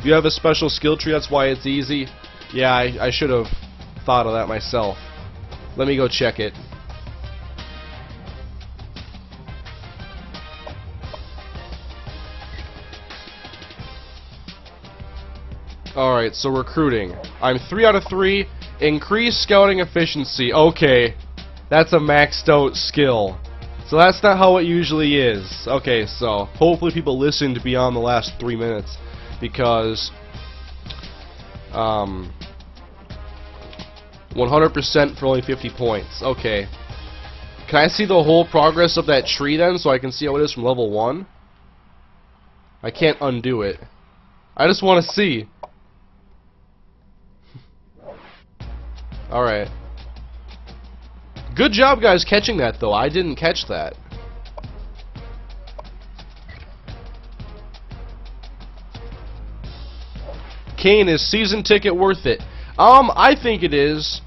You have a special skill tree, that's why it's easy. Yeah, I should have thought of that myself. Let me go check it. Alright, so recruiting. I'm 3 out of 3. Increase scouting efficiency. Okay. That's a maxed out skill. So that's not how it usually is. Okay, so hopefully people listened beyond the last 3 minutes, because 100% for only 50 points. Okay. Can I see the whole progress of that tree then, so I can see how it is from level 1? I can't undo it. I just want to see. Alright. Good job, guys, catching that, though. I didn't catch that. Kane, is season ticket worth it? I think it is.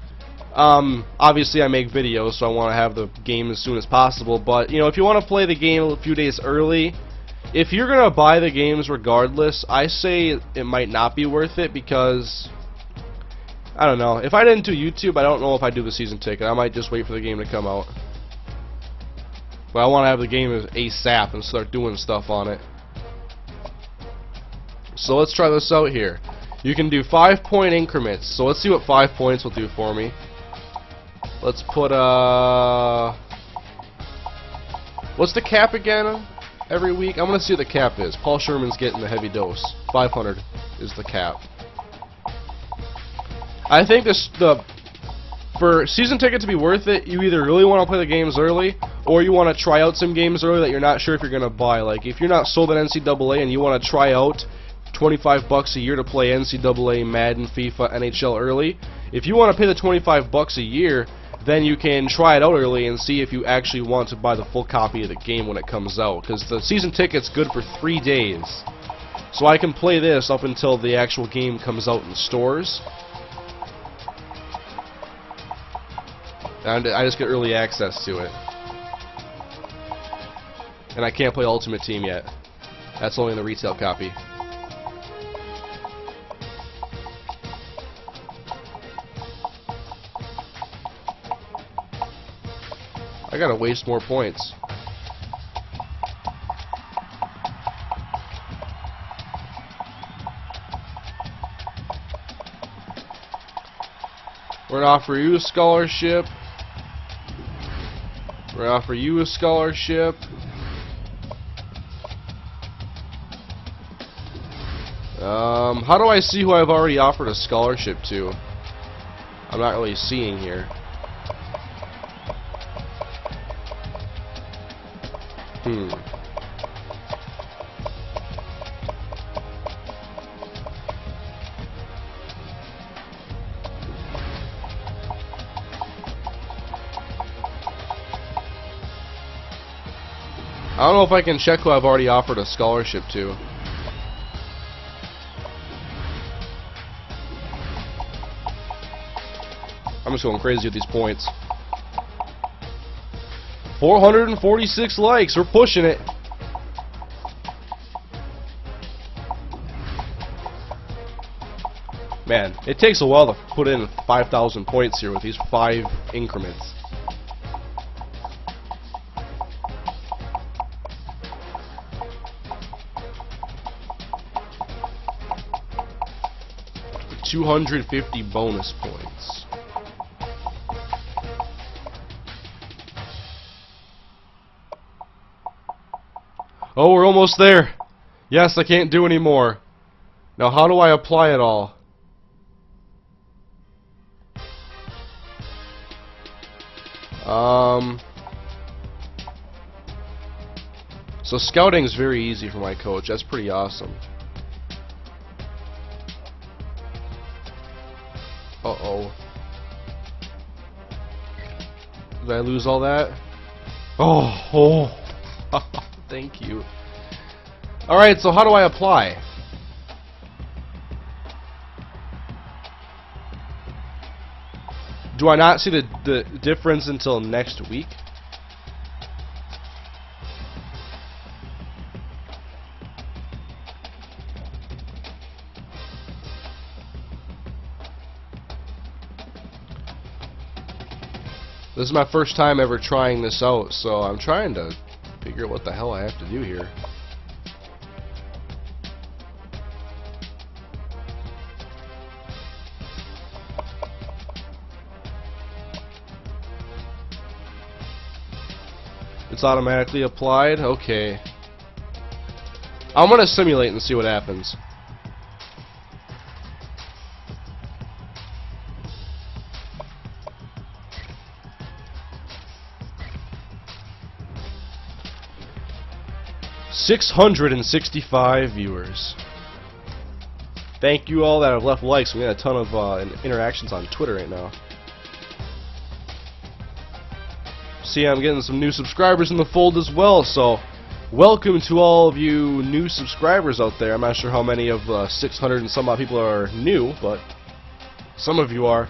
Obviously, I make videos, so I want to have the game as soon as possible. But, you know, if you want to play the game a few days early, if you're going to buy the games regardless, I say it might not be worth it because... I don't know. If I didn't do YouTube, I don't know if I'd do the season ticket. I might just wait for the game to come out. But I want to have the game ASAP and start doing stuff on it. So let's try this out here. You can do 5-point increments. So let's see what 5 points will do for me. Let's put what's the cap again every week? I'm going to see what the cap is. Paul Sherman's getting the heavy dose. 500 is the cap. I think for season ticket to be worth it, you either really want to play the games early, or you want to try out some games early that you're not sure if you're going to buy. Like, if you're not sold on NCAA and you want to try out $25 a year to play NCAA, Madden, FIFA, NHL early, if you want to pay the $25 a year, then you can try it out early and see if you actually want to buy the full copy of the game when it comes out. Because the season ticket's good for 3 days. So I can play this up until the actual game comes out in stores. And I just get early access to it. And I can't play Ultimate Team yet. That's only in the retail copy. I gotta waste more points. We're gonna offer you a scholarship. We're gonna offer you a scholarship. How do I see who I've already offered a scholarship to? I'm not really seeing here. I don't know if I can check who I've already offered a scholarship to. I'm just going crazy with these points. 446 likes. We're pushing it. Man, it takes a while to put in 5,000 points here with these 5 increments. For 250 bonus points. Oh, we're almost there. Yes, I can't do any more. Now, how do I apply it all? So scouting is very easy for my coach. That's pretty awesome. Uh-oh. Did I lose all that? Oh. Thank you. Alright, so how do I apply? Do I not see the difference until next week? This is my first time ever trying this out, so I'm trying to figure out what the hell I have to do here. It's automatically applied? Okay. I'm gonna simulate and see what happens. $665 viewers. Thank you all that have left likes. We got a ton of interactions on Twitter right now. See, I'm getting some new subscribers in the fold as well, so welcome to all of you new subscribers out there. I'm not sure how many of 600 and some odd people are new, but some of you are.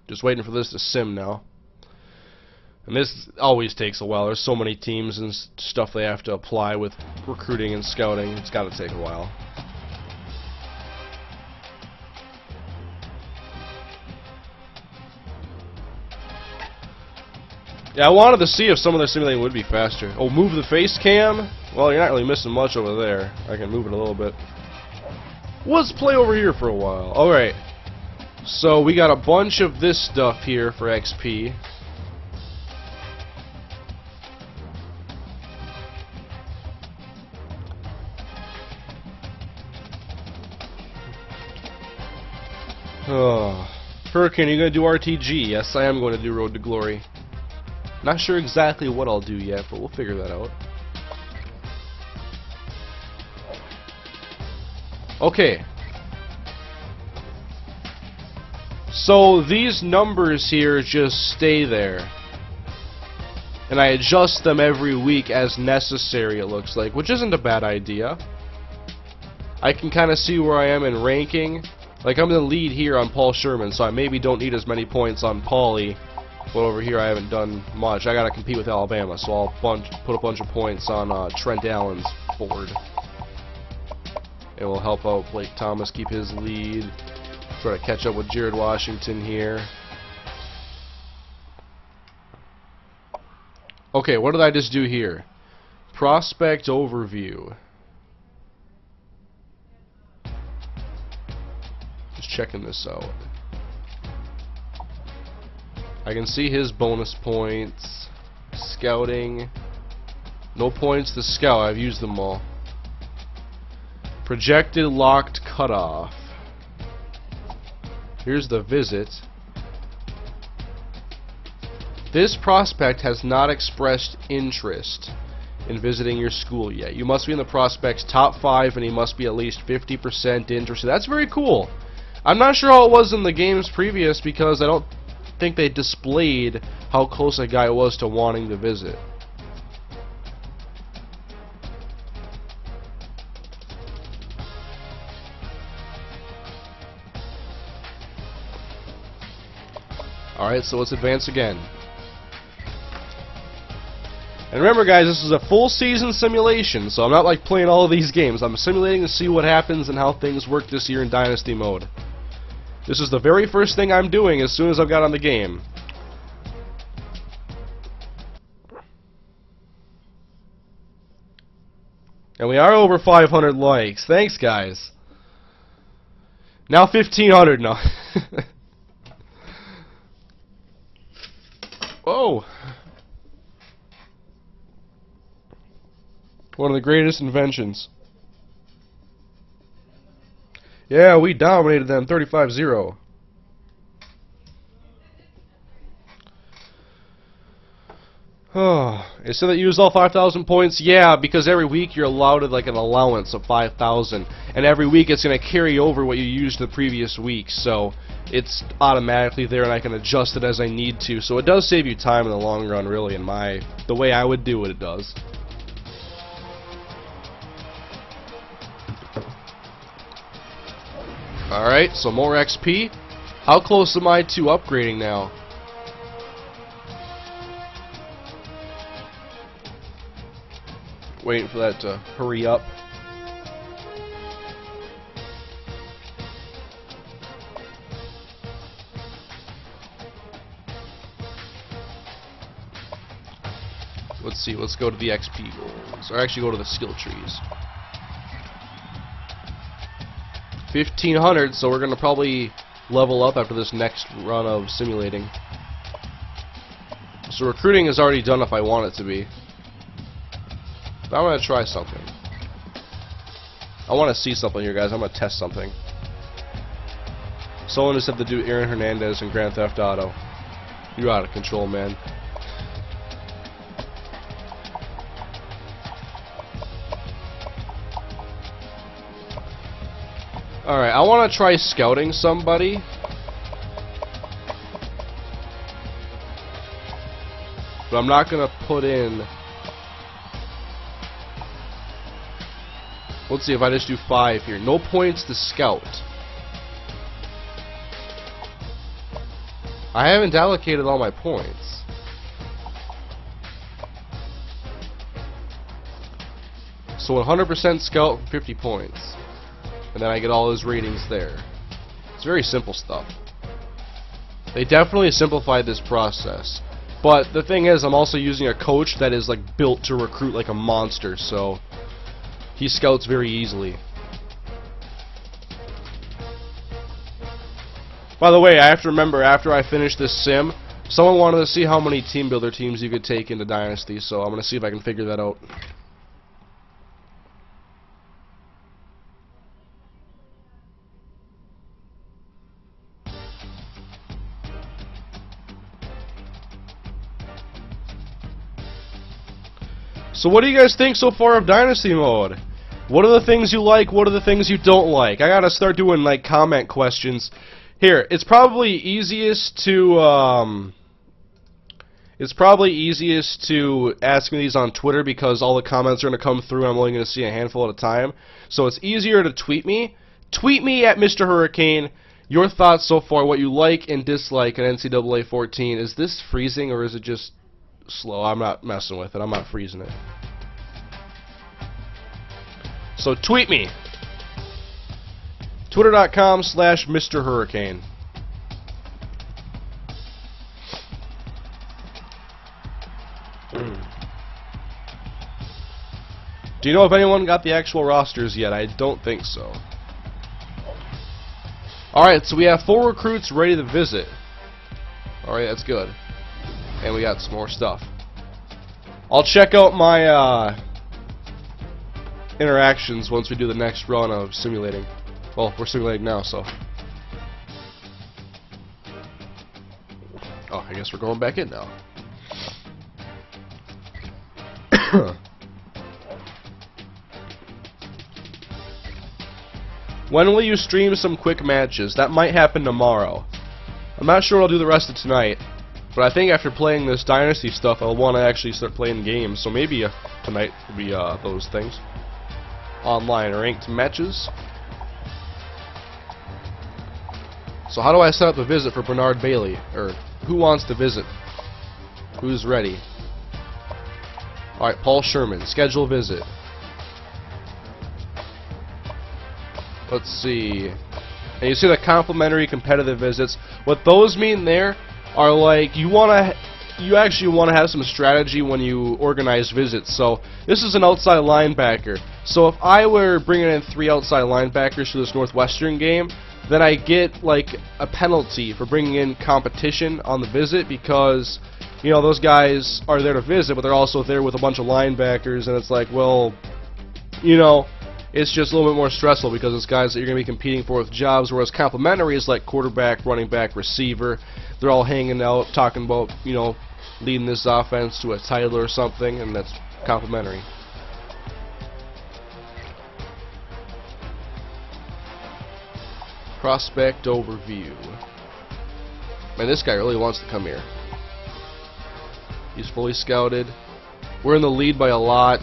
Just waiting for this to sim now. And this always takes a while. There's so many teams and stuff they have to apply with recruiting and scouting. It's got to take a while. Yeah, I wanted to see if some of their simulating would be faster. Oh, move the face cam? Well, you're not really missing much over there. I can move it a little bit. Let's play over here for a while. Alright. So, we got a bunch of this stuff here for XP. Hurricane, are you going to do RTG? Yes, I am going to do Road to Glory. Not sure exactly what I'll do yet, but we'll figure that out. Okay. So these numbers here just stay there. And I adjust them every week as necessary, it looks like, which isn't a bad idea. I can kind of see where I am in ranking. Like, I'm in the lead here on Paul Sherman, so I maybe don't need as many points on Paulie. But over here I haven't done much. I gotta compete with Alabama, so I'll put a bunch of points on Trent Allen's board. It will help out Blake Thomas keep his lead. Try to catch up with Jared Washington here. Okay, what did I just do here? Prospect overview. Just checking this out. I can see his bonus points. Scouting. No points to scout. I've used them all. Projected locked cutoff. Here's the visit. This prospect has not expressed interest in visiting your school yet. You must be in the prospect's top 5 and he must be at least 50% interested. That's very cool. I'm not sure how it was in the games previous because I don't think they displayed how close a guy was to wanting to visit. Alright, so let's advance again. And remember guys, this is a full season simulation, so I'm not like playing all of these games. I'm simulating to see what happens and how things work this year in Dynasty Mode. This is the very first thing I'm doing as soon as I've got on the game. And we are over 500 likes. Thanks guys. Now 1,500 now. Whoa. One of the greatest inventions. Yeah, we dominated them 35-0. Oh, it said that you used all 5,000 points. Yeah, because every week you're allowed like an allowance of 5,000, and every week it's going to carry over what you used the previous week. So it's automatically there, and I can adjust it as I need to. So it does save you time in the long run, really. In the way I would do it does. Alright, so more XP. How close am I to upgrading now? Waiting for that to hurry up. Let's see, let's go to the XP goals. Or actually go to the skill trees. 1,500, so we're going to probably level up after this next run of simulating. So recruiting is already done if I want it to be. But I'm going to try something. I want to see something here, guys. I'm going to test something. Someone just had to do Aaron Hernandez in Grand Theft Auto. You're out of control, man. Alright, I want to try scouting somebody. But I'm not going to put in... Let's see if I just do 5 here. No points to scout. I haven't allocated all my points. So 100% scout for 50 points. And then I get all his ratings there. It's very simple stuff. They definitely simplified this process. But the thing is, I'm also using a coach that is like built to recruit like a monster, so he scouts very easily. By the way, I have to remember, after I finish this sim, someone wanted to see how many team builder teams you could take into Dynasty, so I'm going to see if I can figure that out. So what do you guys think so far of Dynasty Mode? What are the things you like? What are the things you don't like? I gotta start doing like comment questions. Here, it's probably easiest to ask me these on Twitter because all the comments are gonna come through and I'm only gonna see a handful at a time. So it's easier to tweet me. Tweet me at MrHurriicane. Your thoughts so far, what you like and dislike in NCAA 14. Is this freezing or is it just slow? I'm not messing with it. I'm not freezing it. So tweet me. Twitter.com/MrHurriicane. Do you know if anyone got the actual rosters yet? I don't think so. Alright, so we have 4 recruits ready to visit. Alright, that's good. And we got some more stuff. I'll check out my interactions once we do the next run of simulating. Well, we're simulating now, so. Oh, I guess we're going back in now. When will you stream some quick matches? That might happen tomorrow. I'm not sure what I'll do the rest of tonight, but I think after playing this Dynasty stuff, I'll want to actually start playing games. So maybe tonight will be those things. Online ranked matches. So how do I set up a visit for Bernard Bailey? Or who wants to visit? Who's ready? Alright, Paul Sherman. Schedule visit. Let's see. And you see the complimentary competitive visits. What those mean there are like you actually want to have some strategy when you organize visits. So this is an outside linebacker. So if I were bringing in 3 outside linebackers for this Northwestern game, then I get like a penalty for bringing in competition on the visit because, you know, those guys are there to visit, but they're also there with a bunch of linebackers, and it's like, well, you know, it's just a little bit more stressful because it's guys that you're going to be competing for with jobs, whereas complimentary is like quarterback, running back, receiver. They're all hanging out, talking about, you know, leading this offense to a title or something, and that's complimentary. Prospect overview. Man, this guy really wants to come here. He's fully scouted. We're in the lead by a lot.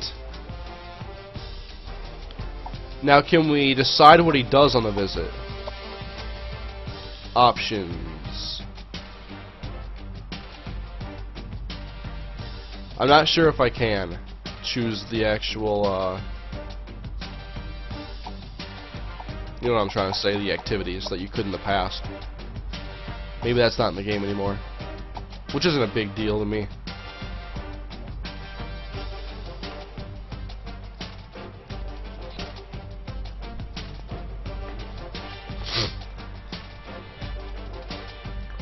Now, can we decide what he does on the visit? Options. I'm not sure if I can choose the actual, you know what I'm trying to say, the activities that you could in the past. Maybe that's not in the game anymore, which isn't a big deal to me.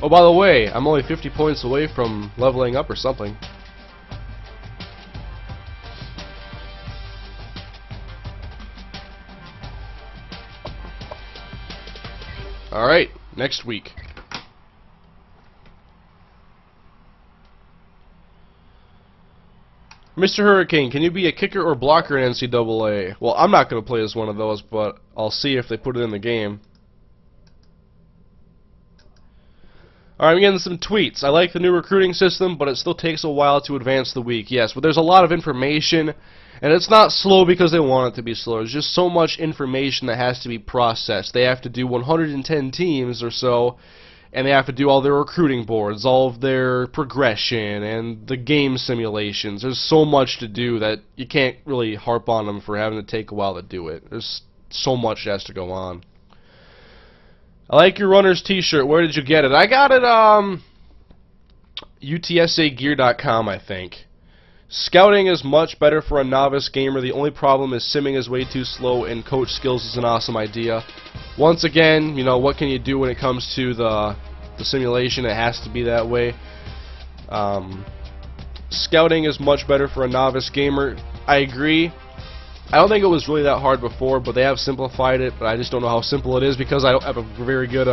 Oh, by the way, I'm only 50 points away from leveling up or something. Alright, next week. MrHurriicane, can you be a kicker or blocker in NCAA? Well, I'm not going to play as one of those, but I'll see if they put it in the game. Alright, I'm getting some tweets. I like the new recruiting system, but it still takes a while to advance the week. Yes, but there's a lot of information, and it's not slow because they want it to be slow. There's just so much information that has to be processed. They have to do 110 teams or so, and they have to do all their recruiting boards, all of their progression, and the game simulations. There's so much to do that you can't really harp on them for having to take a while to do it. There's so much that has to go on. I like your runner's t-shirt. Where did you get it? I got it UTSAgear.com, I think. Scouting is much better for a novice gamer. The only problem is simming is way too slow, and coach skills is an awesome idea. Once again, you know, what can you do when it comes to the simulation? It has to be that way. Scouting is much better for a novice gamer. I agree. I don't think it was really that hard before, but they have simplified it, but I just don't know how simple it is because I don't have a very good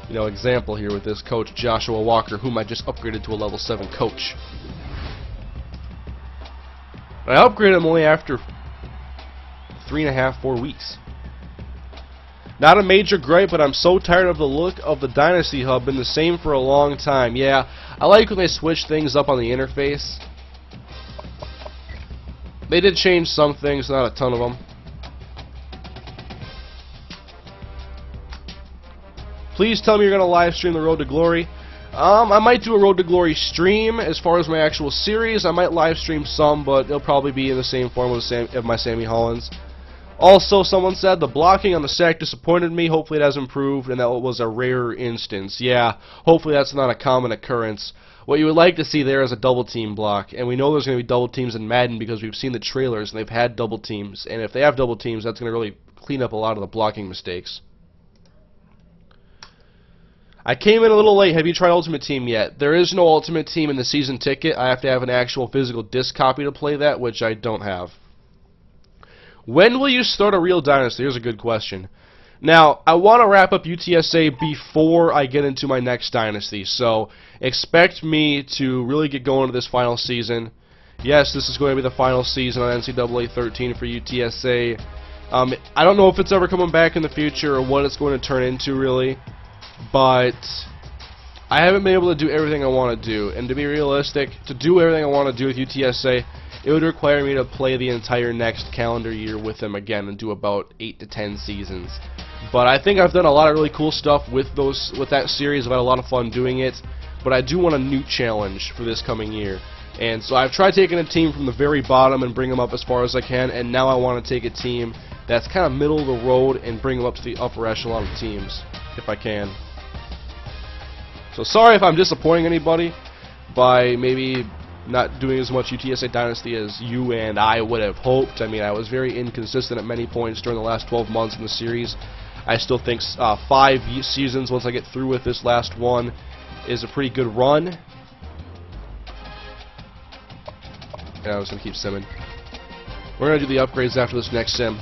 you know, example here with this coach, Joshua Walker, whom I just upgraded to a level 7 coach. I upgraded him only after 3.5, 4 weeks. Not a major gripe, but I'm so tired of the look of the Dynasty Hub. Been the same for a long time. Yeah, I like when they switch things up on the interface. They did change some things, not a ton of them. Please tell me you're going to live stream the Road to Glory. I might do a Road to Glory stream as far as my actual series. I might live stream some, but it'll probably be in the same form of my Sammy Hollins. Also, someone said the blocking on the sack disappointed me. Hopefully it has improved, and that was a rare instance. Yeah, hopefully that's not a common occurrence. What you would like to see there is a double team block, and we know there's going to be double teams in Madden because we've seen the trailers and they've had double teams, and if they have double teams, that's going to really clean up a lot of the blocking mistakes. I came in a little late. Have you tried Ultimate Team yet? There is no Ultimate Team in the season ticket. I have to have an actual physical disc copy to play that, which I don't have. When will you start a real Dynasty? Here's a good question. Now, I want to wrap up UTSA before I get into my next Dynasty, so expect me to really get going to this final season. Yes, this is going to be the final season on NCAA 13 for UTSA. I don't know if it's ever coming back in the future or what it's going to turn into, really. But I haven't been able to do everything I want to do, and to be realistic, to do everything I want to do with UTSA, it would require me to play the entire next calendar year with them again and do about 8 to 10 seasons. But I think I've done a lot of really cool stuff with that series. I've had a lot of fun doing it, but I do want a new challenge for this coming year. And so I've tried taking a team from the very bottom and bring them up as far as I can, and now I want to take a team that's kind of middle of the road and bring them up to the upper echelon of teams, if I can. So sorry if I'm disappointing anybody by maybe not doing as much UTSA Dynasty as you and I would have hoped. I mean, I was very inconsistent at many points during the last 12 months in the series. I still think 5 seasons, once I get through with this last one, is a pretty good run. Yeah, I was going to keep simming. We're going to do the upgrades after this next sim.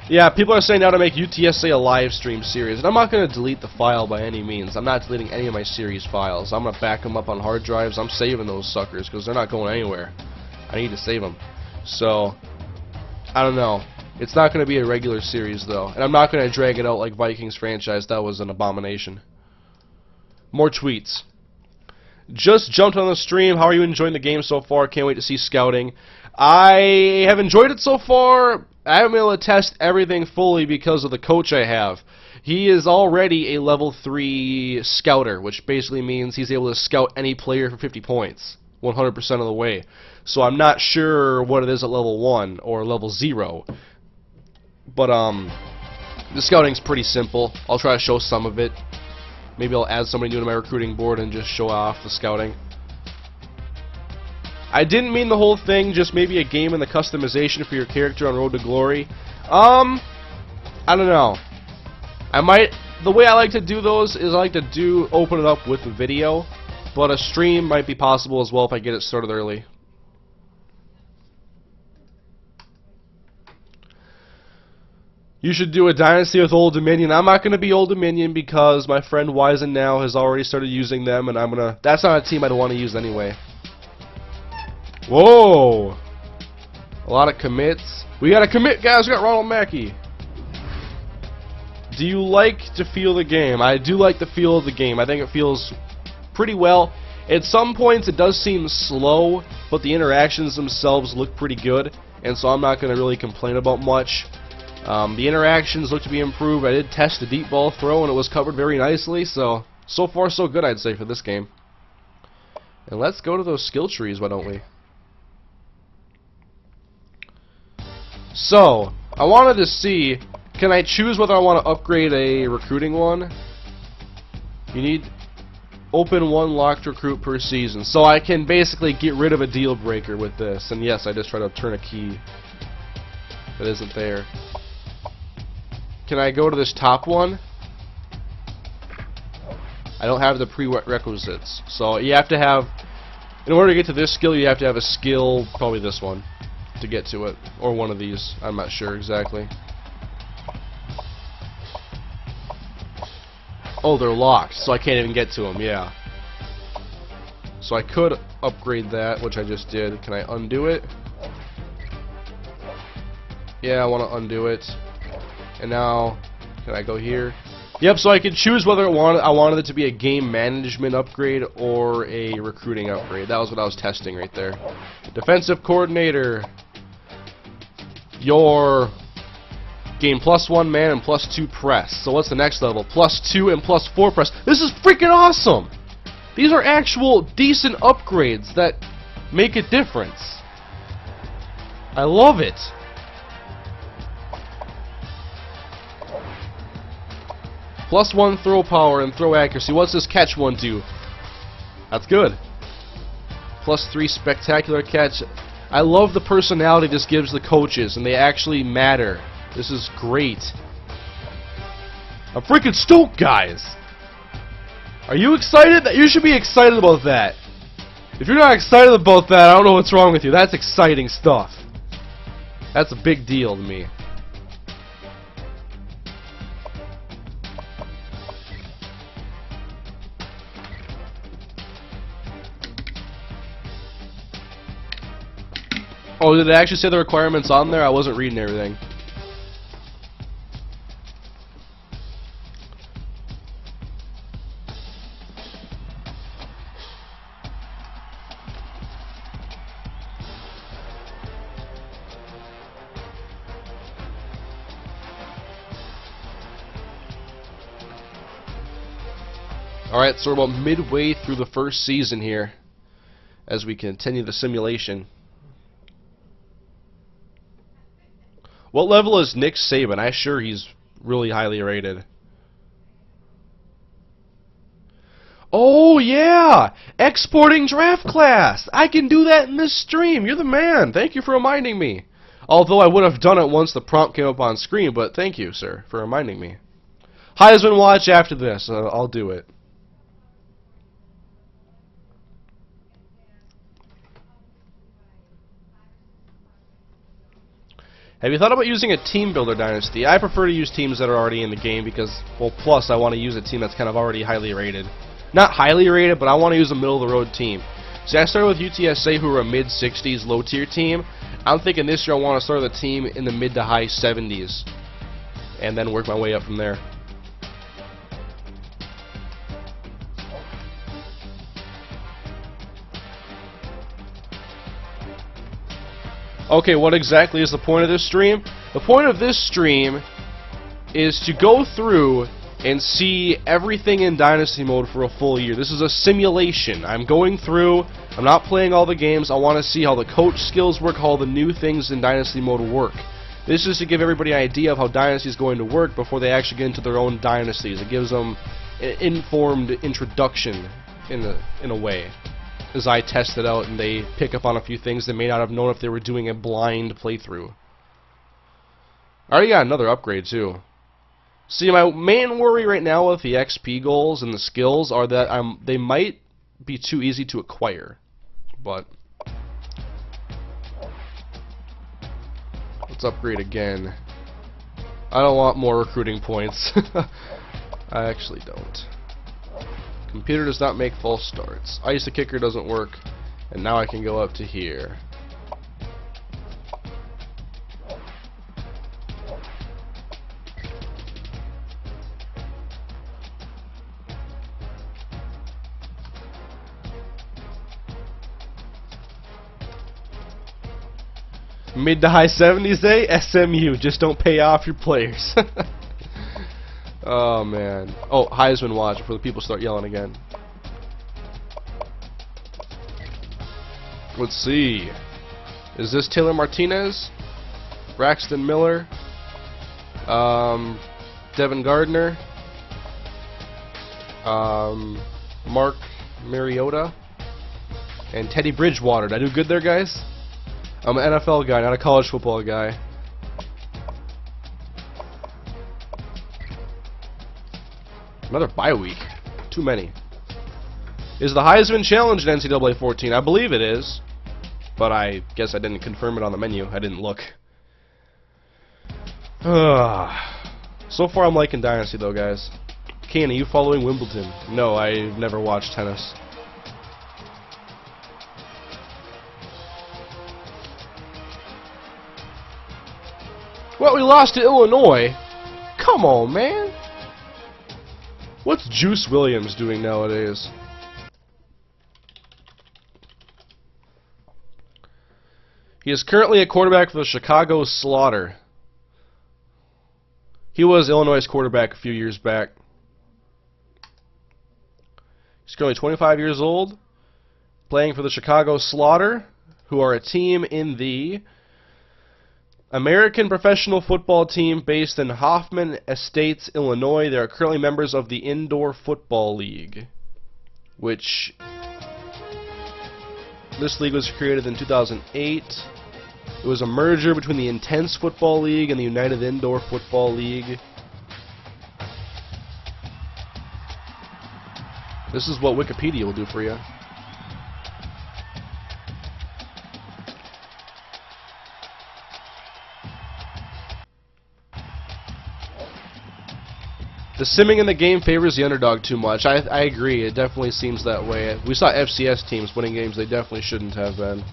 Yeah, people are saying now to make UTSA a live stream series, and I'm not going to delete the file by any means. I'm not deleting any of my series files. I'm going to back them up on hard drives. I'm saving those suckers because they're not going anywhere. I need to save them. So, I don't know. It's not going to be a regular series, though. And I'm not going to drag it out like Vikings franchise. That was an abomination. More tweets. Just jumped on the stream. How are you enjoying the game so far? Can't wait to see scouting. I have enjoyed it so far. I haven't been able to test everything fully because of the coach I have. He is already a level 3 scouter, which basically means he's able to scout any player for 50 points, 100% of the way. So I'm not sure what it is at level 1 or level 0. But the scouting's pretty simple. I'll try to show some of it. Maybe I'll add somebody new to my recruiting board and just show off the scouting. I didn't mean the whole thing, just maybe a game in the customization for your character on Road to Glory. I don't know. The way I like to do those is I like to open it up with the video, but a stream might be possible as well if I get it started early. You should do a Dynasty with Old Dominion. I'm not going to be Old Dominion because my friend Wizen now has already started using them, and that's not a team I'd want to use anyway. Whoa! A lot of commits. We got a commit, guys. We got Ronald Mackey. Do you like to feel the game? I do like the feel of the game. I think it feels pretty well. At some points it does seem slow, but the interactions themselves look pretty good, and so I'm not going to really complain about much. The interactions look to be improved. I did test the deep ball throw, and it was covered very nicely, so far so good, I'd say, for this game. And let's go to those skill trees, why don't we? So, I wanted to see, can I choose whether I want to upgrade a recruiting one? You need open 1 locked recruit per season. So I can basically get rid of a deal breaker with this. And yes, I just tried to turn a key that isn't there. Can I go to this top one? I don't have the prerequisites. So you have to have, in order to get to this skill, you have to have a skill, probably this one, to get to it, or one of these. I'm not sure exactly. Oh, they're locked, so I can't even get to them. Yeah. So I could upgrade that, which I just did. Can I undo it? Yeah, I want to undo it. And now, can I go here? Yep, so I could choose whether I wanted it to be a game management upgrade or a recruiting upgrade. That was what I was testing right there. Defensive coordinator. Your gain +1 man and +2 press. So what's the next level? +2 and +4 press. This is freaking awesome! These are actual decent upgrades that make a difference. I love it. +1 throw power and throw accuracy. What's this catch one do? That's good. +3 spectacular catch. I love the personality this gives the coaches, and they actually matter. This is great. I'm freaking stoked, guys! Are you excited? You should be excited about that. If you're not excited about that, I don't know what's wrong with you. That's exciting stuff. That's a big deal to me. Oh, did it actually say the requirements on there? I wasn't reading everything. Alright, so we're about midway through the first season here as we continue the simulation. What level is Nick Saban? I'm sure he's really highly rated. Oh yeah! Exporting draft class! I can do that in this stream! You're the man! Thank you for reminding me. Although I would have done it once the prompt came up on screen, but thank you, sir, for reminding me. Heisman watch after this. I'll do it. Have you thought about using a team builder dynasty? I prefer to use teams that are already in the game because, well, plus I want to use a team that's kind of already highly rated. Not highly rated, but I want to use a middle-of-the-road team. See, I started with UTSA, who were a mid-60s, low-tier team. I'm thinking this year I want to start with a team in the mid to high 70s, and then work my way up from there. Okay, what exactly is the point of this stream? The point of this stream is to go through and see everything in Dynasty Mode for a full year. This is a simulation. I'm going through, I'm not playing all the games, I want to see how the coach skills work, how all the new things in Dynasty Mode work. This is to give everybody an idea of how Dynasty is going to work before they actually get into their own dynasties. It gives them an informed introduction in a way, as I test it out and they pick up on a few things they may not have known if they were doing a blind playthrough. I already got another upgrade too. See, my main worry right now with the XP goals and the skills are that they might be too easy to acquire. But let's upgrade again. I don't want more recruiting points. I actually don't. Computer does not make false starts. Ice the kicker doesn't work, and now I can go up to here. Mid to high 70s, eh? SMU, just don't pay off your players. Oh man. Oh, Heisman watch before the people start yelling again. Let's see. Is this Taylor Martinez? Braxton Miller? Devin Gardner? Mark Mariota? And Teddy Bridgewater. Did I do good there, guys? I'm an NFL guy, not a college football guy. Another bye week. Too many. Is the Heisman Challenge in NCAA 14? I believe it is. But I guess I didn't confirm it on the menu. I didn't look. So far I'm liking Dynasty though, guys. Kane, are you following Wimbledon? No, I've never watched tennis. Well, we lost to Illinois. Come on, man. What's Juice Williams doing nowadays? He is currently a quarterback for the Chicago Slaughter. He was Illinois' quarterback a few years back. He's currently 25 years old, playing for the Chicago Slaughter, who are a team in the American professional football team based in Hoffman Estates, Illinois. They are currently members of the Indoor Football League, which this league was created in 2008. It was a merger between the Intense Football League and the United Indoor Football League. This is what Wikipedia will do for you. The simming in the game favors the underdog too much. I agree. It definitely seems that way. We saw FCS teams winning games they definitely shouldn't have been.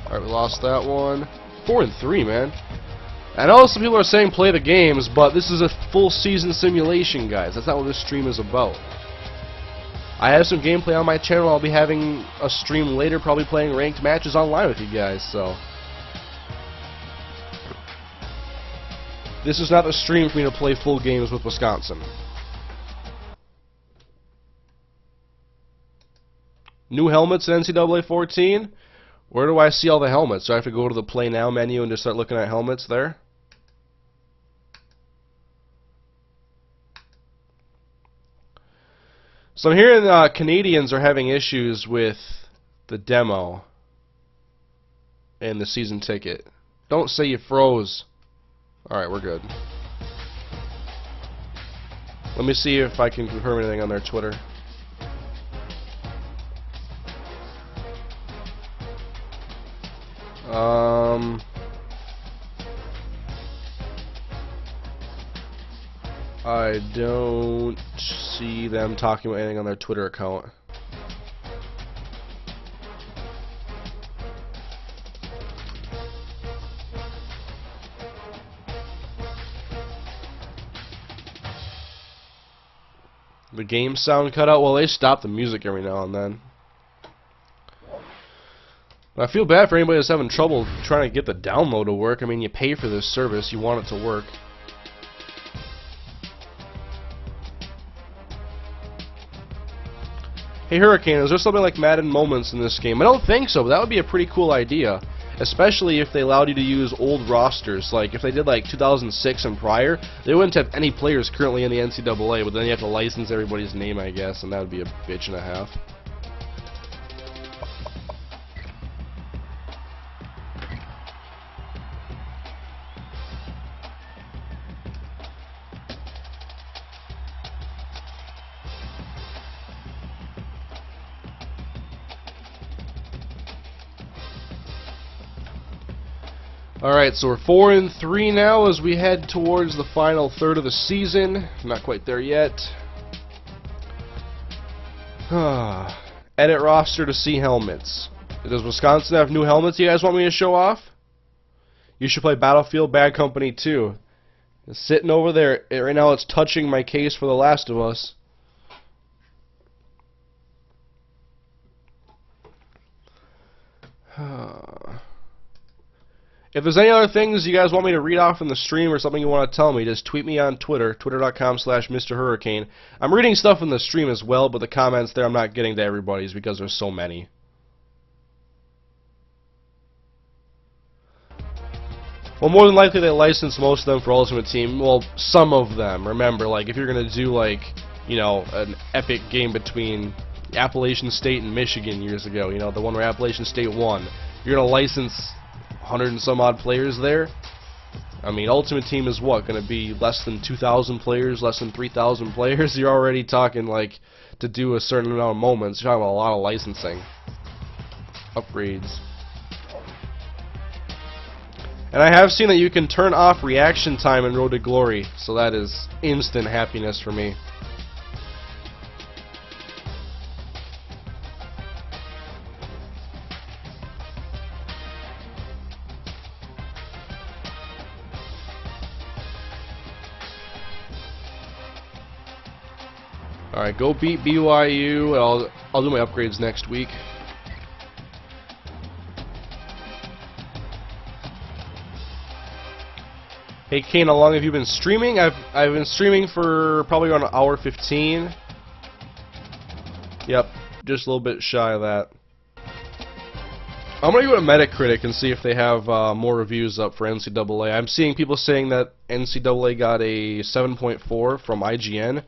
Alright, we lost that one. 4-3, man. I know some people are saying play the games, but this is a full season simulation, guys. That's not what this stream is about. I have some gameplay on my channel. I'll be having a stream later, probably playing ranked matches online with you guys, so. This is not the stream for me to play full games with Wisconsin. New helmets in NCAA 14? Where do I see all the helmets? Do I have to go to the Play Now menu and just start looking at helmets there? So I'm hearing Canadians are having issues with the demo and the season ticket. Don't say you froze. Alright, we're good. Let me see if I can confirm anything on their Twitter. I don't see them talking about anything on their Twitter account. The game sound cut out? Well, they stop the music every now and then. I feel bad for anybody that's having trouble trying to get the download to work. I mean, you pay for this service, you want it to work. Hey Hurricane, is there something like Madden moments in this game? I don't think so, but that would be a pretty cool idea. Especially if they allowed you to use old rosters. Like, if they did like 2006 and prior, they wouldn't have any players currently in the NCAA, but then you have to license everybody's name, I guess, and that would be a bitch and a half. Alright, so we're 4-3 now as we head towards the final third of the season. Not quite there yet. Edit roster to see helmets. Does Wisconsin have new helmets you guys want me to show off? You should play Battlefield Bad Company 2. It's sitting over there. Right now it's touching my case for The Last of Us. If there's any other things you guys want me to read off in the stream or something you want to tell me, just tweet me on Twitter, twitter.com/MrHurriicane. I'm reading stuff in the stream as well, but the comments there I'm not getting to everybody's because there's so many. Well, more than likely they license most of them for Ultimate Team. Well, some of them. Remember, like, if you're going to do, like, you know, an epic game between Appalachian State and Michigan years ago, you know, the one where Appalachian State won, you're going to license 100 and some odd players there. I mean, Ultimate Team is what? Going to be less than 2,000 players, less than 3,000 players? You're already talking, like, to do a certain amount of moments. You're talking about a lot of licensing. Upgrades. And I have seen that you can turn off reaction time in Road to Glory, so that is instant happiness for me. Alright, go beat BYU. I'll do my upgrades next week. Hey Kane, how long have you been streaming? I've been streaming for probably around 1:15. Yep, just a little bit shy of that. I'm gonna go to Metacritic and see if they have more reviews up for NCAA. I'm seeing people saying that NCAA got a 7.4 from IGN.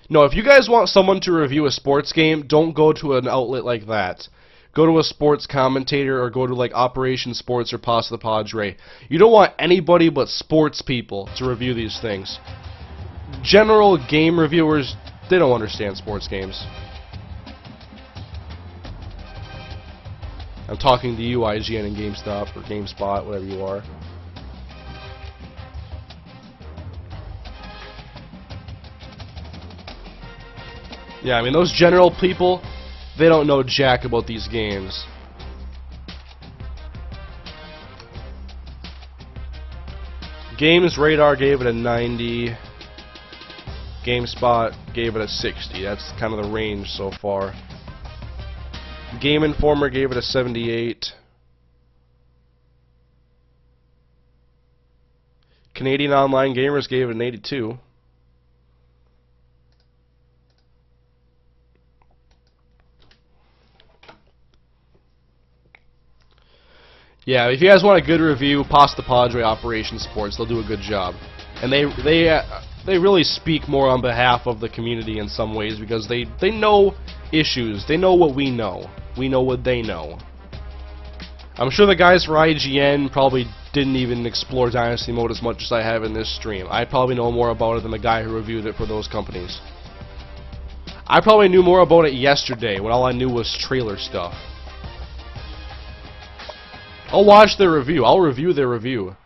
No, if you guys want someone to review a sports game, don't go to an outlet like that. go to a sports commentator or go to like Operation Sports or Pasta the Padre. You don't want anybody but sports people to review these things. General game reviewers, they don't understand sports games. I'm talking to you, IGN and GameStop or GameSpot, whatever you are. Yeah, I mean, those general people, they don't know jack about these games. Games Radar gave it a 90. GameSpot gave it a 60. That's kind of the range so far. Game Informer gave it a 78. Canadian Online Gamers gave it an 82. Yeah, if you guys want a good review, Pasta Padre Operation Sports, they'll do a good job. And they really speak more on behalf of the community in some ways because they know issues. They know what we know. We know what they know. I'm sure the guys for IGN probably didn't even explore Dynasty Mode as much as I have in this stream. I probably know more about it than the guy who reviewed it for those companies. I probably knew more about it yesterday when all I knew was trailer stuff. I'll watch their review. I'll review their review.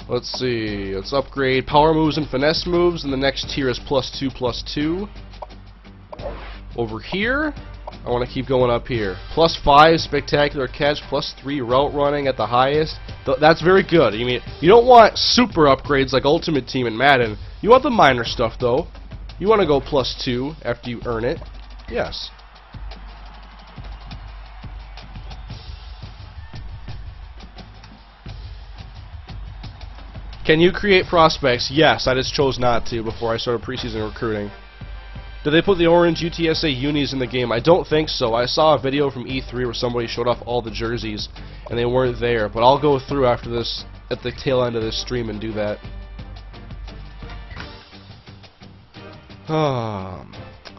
Let's see. Let's upgrade power moves and finesse moves, and the next tier is +2/+2. Over here, I want to keep going up here. +5 spectacular catch, +3 route running at the highest. That's very good. I mean, you don't want super upgrades like Ultimate Team and Madden. You want the minor stuff though. You want to go +2 after you earn it. Yes. Can you create prospects? Yes, I just chose not to before I started preseason recruiting. Did they put the orange UTSA unis in the game? I don't think so. I saw a video from E3 where somebody showed off all the jerseys and they weren't there, but I'll go through after this, at the tail end of this stream, and do that.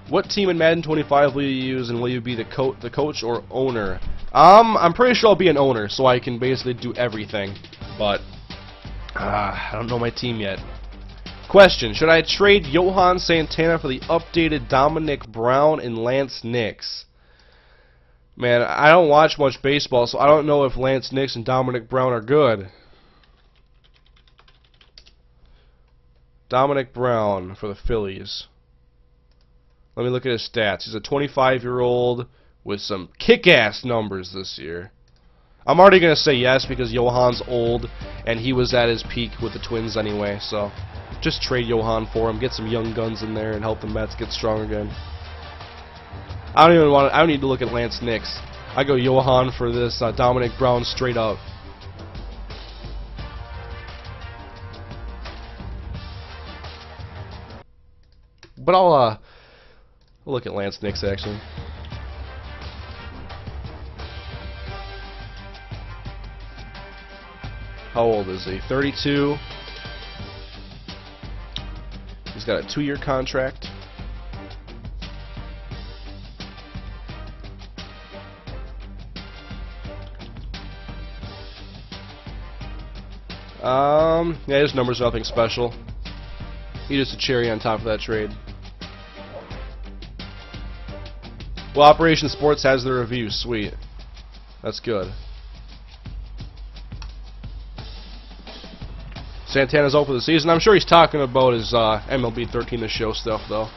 What team in Madden 25 will you use, and will you be the coach or owner? I'm pretty sure I'll be an owner, so I can basically do everything, but I don't know my team yet. Question: should I trade Johan Santana for the updated Dominic Brown and Lance Nix? Man, I don't watch much baseball, so I don't know if Lance Nix and Dominic Brown are good. Dominic Brown for the Phillies. Let me look at his stats. He's a 25-year-old with some kick-ass numbers this year. I'm already going to say yes because Johan's old, and he was at his peak with the Twins anyway, so just trade Johan for him, get some young guns in there, and help the Mets get strong again. I don't need to look at Lance Nix. I go Johan for this Dominic Brown straight up. But I'll look at Lance Nix actually. How old is he? 32. He's got a 2-year contract. Yeah, his number's nothing special. He's just a cherry on top of that trade. Well, Operation Sports has their review. Sweet. That's good. Santana's out for the season. I'm sure he's talking about his MLB 13 The Show stuff, though.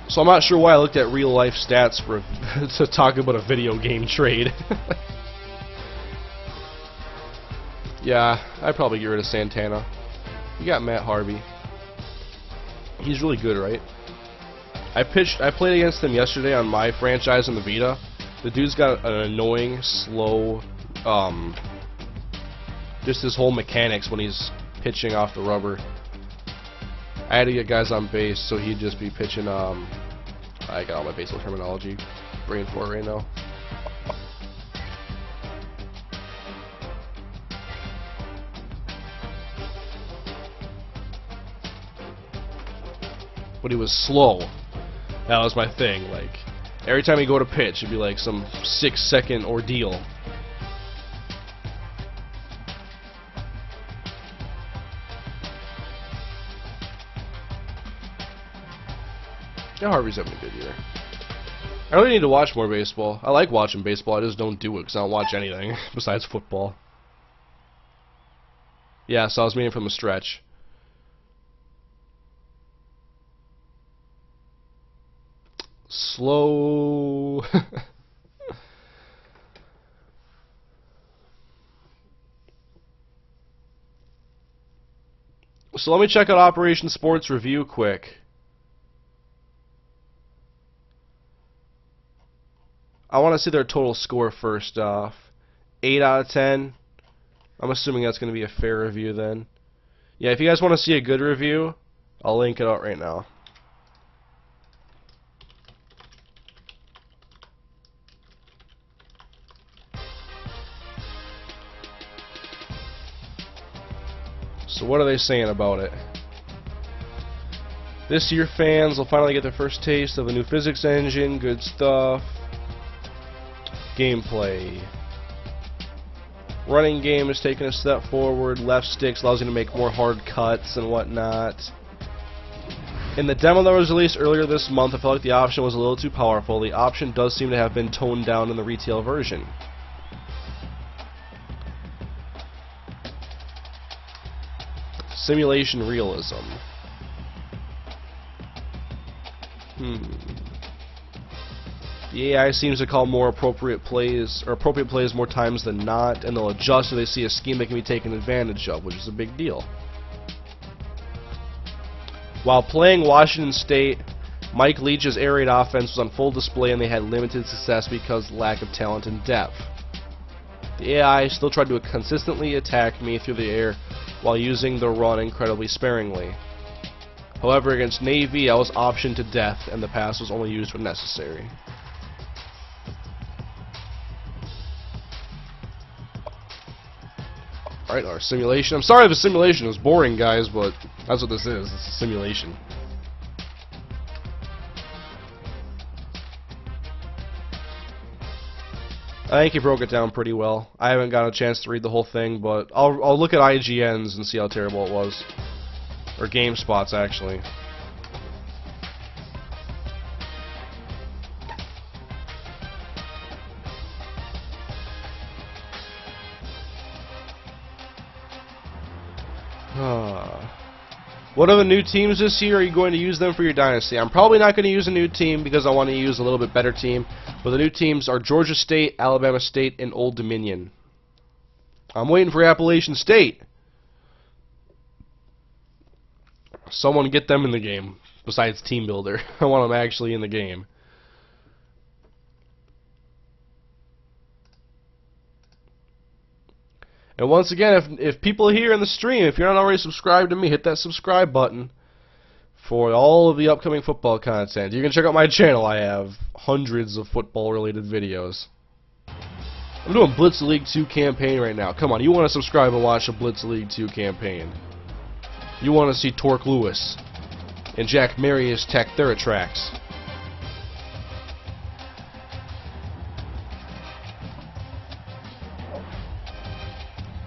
So I'm not sure why I looked at real-life stats for to talk about a video game trade. Yeah, I'd probably get rid of Santana. You got Matt Harvey. He's really good, right? I played against him yesterday on my franchise on the Vita. The dude's got an annoying, slow, just his whole mechanics when he's pitching off the rubber. I had to get guys on base, so he'd just be pitching, I got all my baseball terminology brain for it right now. but he was slow. That was my thing. Like, every time he'd go to pitch, it'd be like some 6-second ordeal. Yeah, Harvey's having a good year. I really need to watch more baseball. I like watching baseball, I just don't do it because I don't watch anything besides football. Yeah, so I was meaning from the stretch. Slow. So let me check out Operation Sports Review quick. I want to see their total score first off. 8 out of 10. I'm assuming that's going to be a fair review then. Yeah, if you guys want to see a good review, I'll link it out right now. So what are they saying about it? This year fans will finally get their first taste of a new physics engine, good stuff. Gameplay. Running game is taking a step forward. Left sticks allows you to make more hard cuts and whatnot. In the demo that was released earlier this month, I felt like the option was a little too powerful. The option does seem to have been toned down in the retail version. Simulation realism. The AI seems to call more appropriate plays more times than not, and they'll adjust if they see a scheme that can be taken advantage of, which is a big deal. While playing Washington State, Mike Leach's air raid offense was on full display and they had limited success because of lack of talent and depth. The AI still tried to consistently attack me through the air while using the run incredibly sparingly. However, against Navy, I was optioned to death and the pass was only used when necessary. Alright, our simulation. I'm sorry if the simulation was boring, guys, but that's what this is. It's a simulation. I think he broke it down pretty well. I haven't got a chance to read the whole thing, but I'll look at IGN's and see how terrible it was. Or GameSpot's, actually. What are the new teams this year? Are you going to use them for your Dynasty? I'm probably not going to use a new team because I want to use a little bit better team. But the new teams are Georgia State, Alabama State, and Old Dominion. I'm waiting for Appalachian State. Someone get them in the game besides Team Builder. I want them actually in the game. And once again, if people here in the stream, if you're not already subscribed to me, hit that subscribe button for all of the upcoming football content. You can check out my channel. I have hundreds of football-related videos. I'm doing Blitz League 2 campaign right now. Come on, you want to subscribe and watch a Blitz League 2 campaign. You want to see Torque Lewis and Jack Marius tech Theratrax.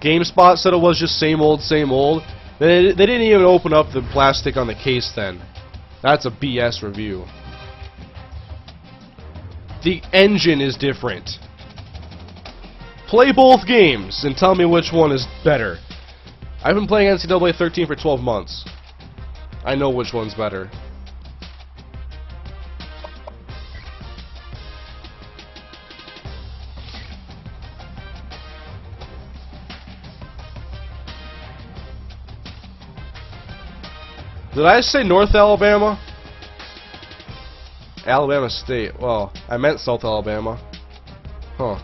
GameSpot said it was just same old, same old. They didn't even open up the plastic on the case then. That's a BS review. The engine is different. Play both games and tell me which one is better. I've been playing NCAA 13 for 12 months. I know which one's better. Did I say North Alabama? Alabama State. Well, I meant South Alabama. Huh.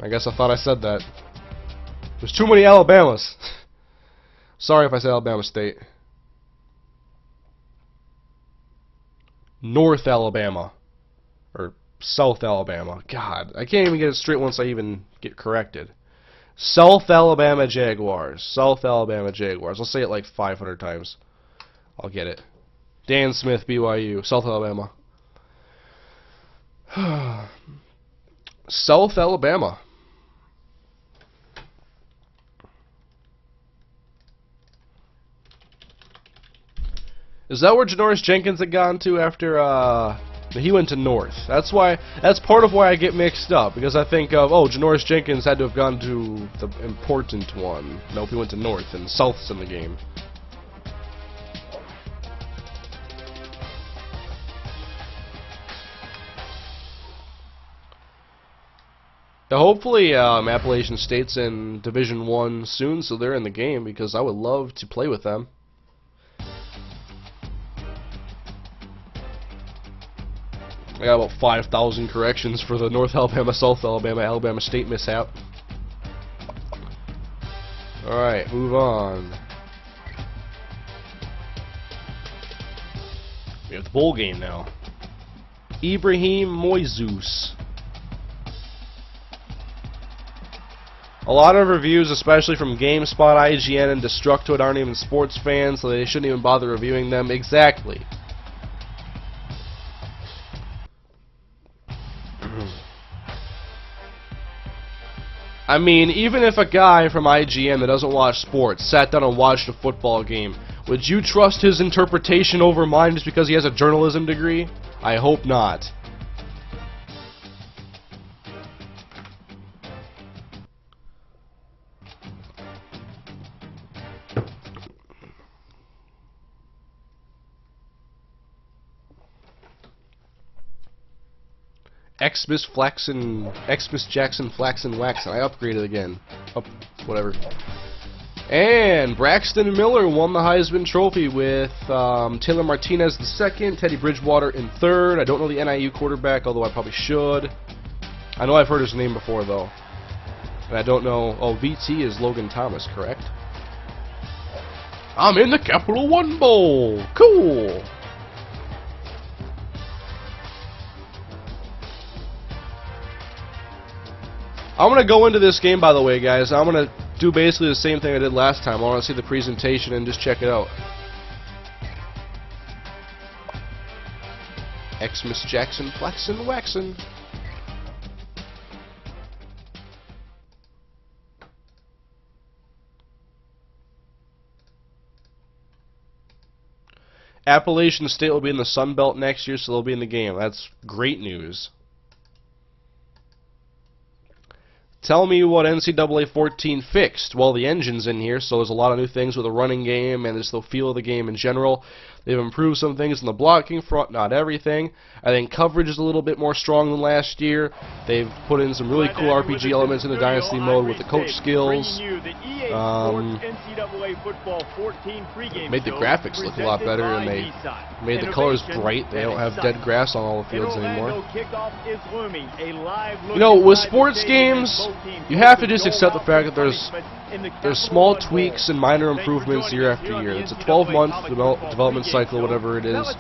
I guess I thought I said that. There's too many Alabamas. Sorry if I said Alabama State. North Alabama. Or South Alabama. God, I can't even get it straight once I even get corrected. South Alabama Jaguars. South Alabama Jaguars. I'll say it like 500 times. I'll get it. Dan Smith, BYU, South Alabama. South Alabama. Is that where Janoris Jenkins had gone to after he went to North? That's part of why I get mixed up, because I think of, oh, Janoris Jenkins had to have gone to the important one. Nope, he went to North, and South's in the game. Now, hopefully Appalachian State's in Division I soon, so they're in the game, because I would love to play with them. I got about 5,000 corrections for the North Alabama, South Alabama, Alabama State mishap. Alright, move on. We have the bowl game now. Ibrahim Moises. A lot of reviews, especially from GameSpot, IGN, and Destructoid, aren't even sports fans, so they shouldn't even bother reviewing them. Exactly. I mean, even if a guy from IGN that doesn't watch sports sat down and watched a football game, would you trust his interpretation over mine just because he has a journalism degree? I hope not. Xmas Jackson Flaxen Waxen. I upgraded again. Whatever. And Braxton Miller won the Heisman Trophy with Taylor Martinez II, Teddy Bridgewater in third. I don't know the NIU quarterback, although I probably should. I know I've heard his name before, though. And I don't know. Oh, VT is Logan Thomas, correct? I'm in the Capital One Bowl. Cool. I'm going to go into this game, by the way, guys. I'm going to do basically the same thing I did last time. I want to see the presentation and just check it out. Xmas Jackson Flaxen Waxen. Appalachian State will be in the Sun Belt next year, so they'll be in the game. That's great news. Tell me what NCAA 14 fixed. Well, the engine's in here, so there's a lot of new things with the running game and just the feel of the game in general. They've improved some things in the blocking front, not everything. I think coverage is a little bit more strong than last year. They've put in some really cool RPG elements in the Dynasty Mode with the coach skills. Made the graphics look a lot better, and they made the colors bright. They don't have dead grass on all the fields anymore. You know, with sports games, you have to just accept the fact that there's small tweaks and minor improvements year after year. It's a 12-month development cycle, whatever it is.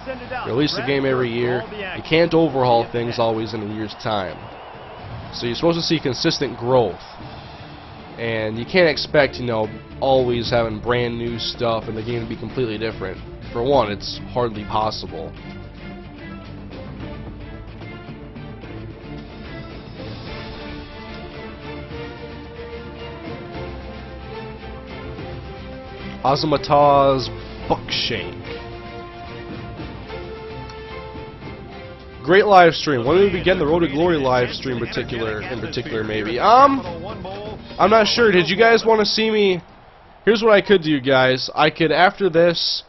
You release the game every year. You can't overhaul things always in a year's time. So you're supposed to see consistent growth. And you can't expect, you know, always having brand new stuff and the game to be completely different. For one, it's hardly possible. Azamataz Buckshank. Great live stream. When do we begin the Road to Glory live stream in particular maybe? I'm not sure. Did you guys want to see me? Here's what I could do, guys. I could, after this,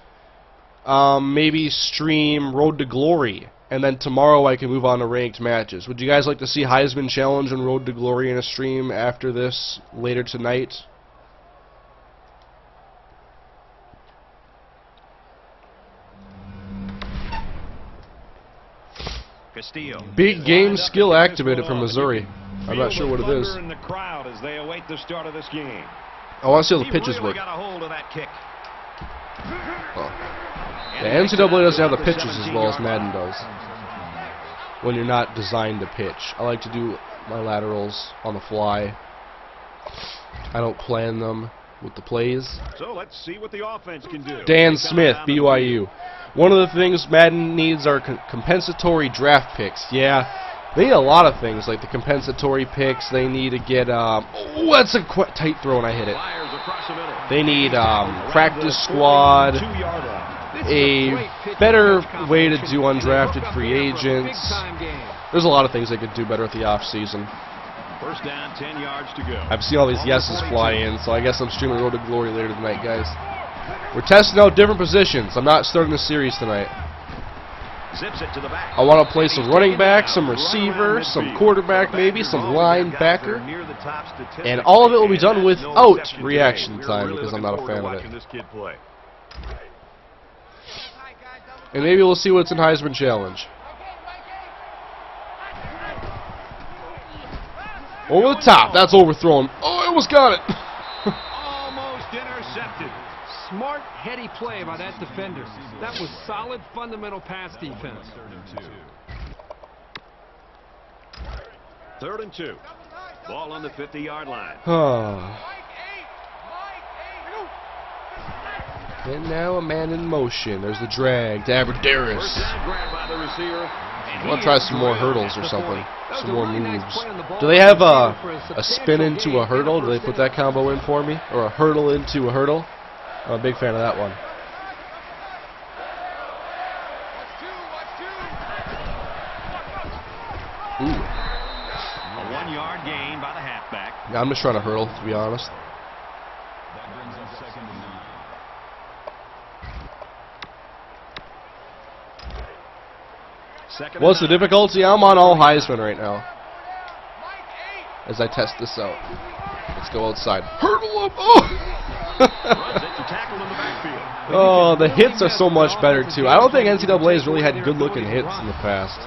maybe stream Road to Glory, and then tomorrow I can move on to ranked matches. Would you guys like to see Heisman Challenge and Road to Glory in a stream after this later tonight? Big game skill activated from Missouri. I'm not sure what it is. I want to see how the pitches work. Oh. The NCAA doesn't have the pitches as well as Madden does. When you're not designed to pitch. I like to do my laterals on the fly. I don't plan them. with the plays. So let's see what the offense can do. Dan Smith, BYU. One of the things Madden needs are compensatory draft picks. Yeah, they need a lot of things, like the compensatory picks. They need to get, oh, that's a tight throw and I hit it. They need practice squad, a better way to do undrafted free agents. There's a lot of things they could do better at the offseason. First down, 10 yards to go. I've seen all these yeses fly in, so I guess I'm streaming Road to Glory later tonight, guys. We're testing out different positions. I'm not starting a series tonight. Zips it to the back. I want to play some running back, some receiver, some quarterback maybe, some linebacker. And all of it will be done without reaction time because I'm not a fan of it. And maybe we'll see what's in Heisman Challenge. Over the top. That's overthrown. Oh, I almost got it. Almost intercepted. Smart, heady play by that defender. That was solid, fundamental pass defense. 3rd and 2. Ball on the 50-yard line. And now a man in motion. There's the drag to Aberdaris. First down grab by the receiver. I want to try some more hurdles or something. Some more moves. Do they have a spin into a hurdle? Do they put that combo in for me? Or a hurdle into a hurdle? I'm a big fan of that one. Ooh. A 1-yard gain by the halfback. Yeah, I'm just trying to hurdle, to be honest. That brings up 2nd and 9. What's the difficulty? I'm on all Heisman right now. As I test this out. Let's go outside. Hurdle up! Oh! Oh, the hits are so much better too. I don't think NCAA has really had good looking hits in the past.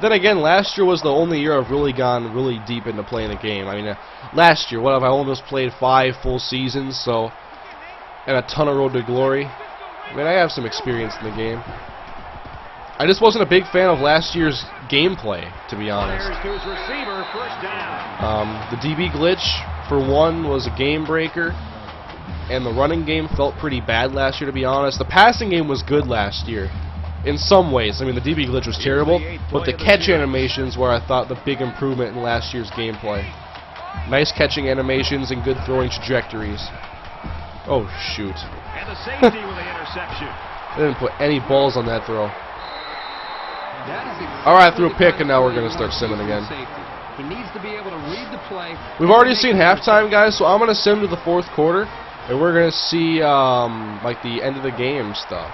Then again, last year was the only year I've really gone really deep into playing a game. I mean, last year, what have I almost played 5 full seasons, so, and a ton of Road to Glory. I mean, I have some experience in the game. I just wasn't a big fan of last year's gameplay, to be honest. The DB glitch, for one, was a game breaker, and the running game felt pretty bad last year, to be honest. The passing game was good last year, in some ways. I mean, the DB glitch was terrible, but the catch animations were, I thought, the big improvement in last year's gameplay. Nice catching animations and good throwing trajectories. Oh, shoot. And the safety with the interception. I didn't put any balls on that throw. Alright, I threw a pick, and now we're going to start simming again. He needs to be able to read the play. We've already seen halftime, guys, so I'm going to sim to the 4th quarter, and we're going to see, like, the end of the game stuff.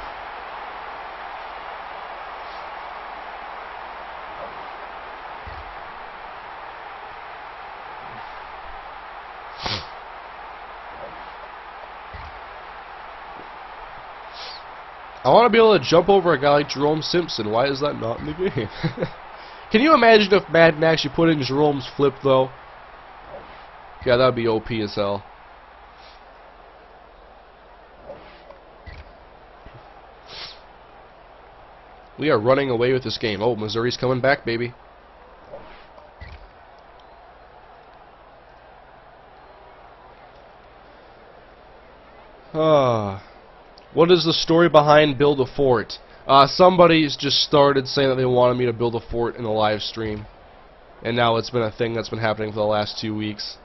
I want to be able to jump over a guy like Jerome Simpson. Why is that not in the game? Can you imagine if Madden actually put in Jerome's flip, though? Yeah, that would be OP as hell. We are running away with this game. Oh, Missouri's coming back, baby. What is the story behind Build a Fort? Somebody's just started saying that they wanted me to build a fort in a live stream. And now it's been a thing that's been happening for the last 2 weeks.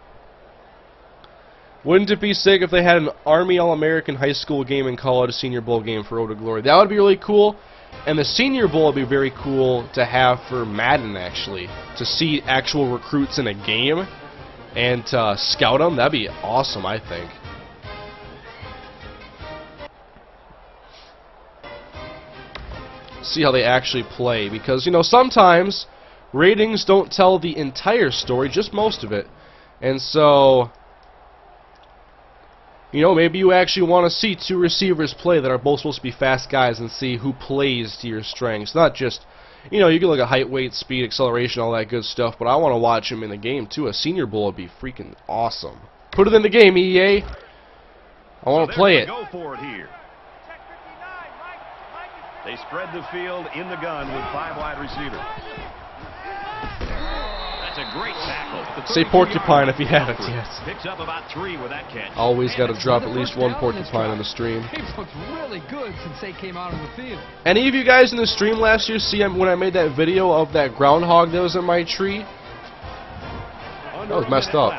Wouldn't it be sick if they had an Army All-American high school game and college Senior Bowl game for Road to Glory? That would be really cool. And the Senior Bowl would be very cool to have for Madden, actually. To see actual recruits in a game and to scout them. That'd be awesome, I think. See how they actually play, because, you know, sometimes ratings don't tell the entire story, just most of it. And so, you know, maybe you actually want to see 2 receivers play that are both supposed to be fast guys and see who plays to your strengths. Not just, you know, you can look at height, weight, speed, acceleration, all that good stuff, but I want to watch them in the game too. A Senior Bowl would be freaking awesome. Put it in the game, EA. I want to play it. Go for it here. They spread the field in the gun with 5 wide receivers. That's a great tackle. Say porcupine if you haven't yet. Picks up about 3 with that catch. Always got to drop at least one porcupine in the stream. They've looked really good since they came out on the field. Any of you guys in the stream last year see when I made that video of that groundhog that was in my tree? That was messed up.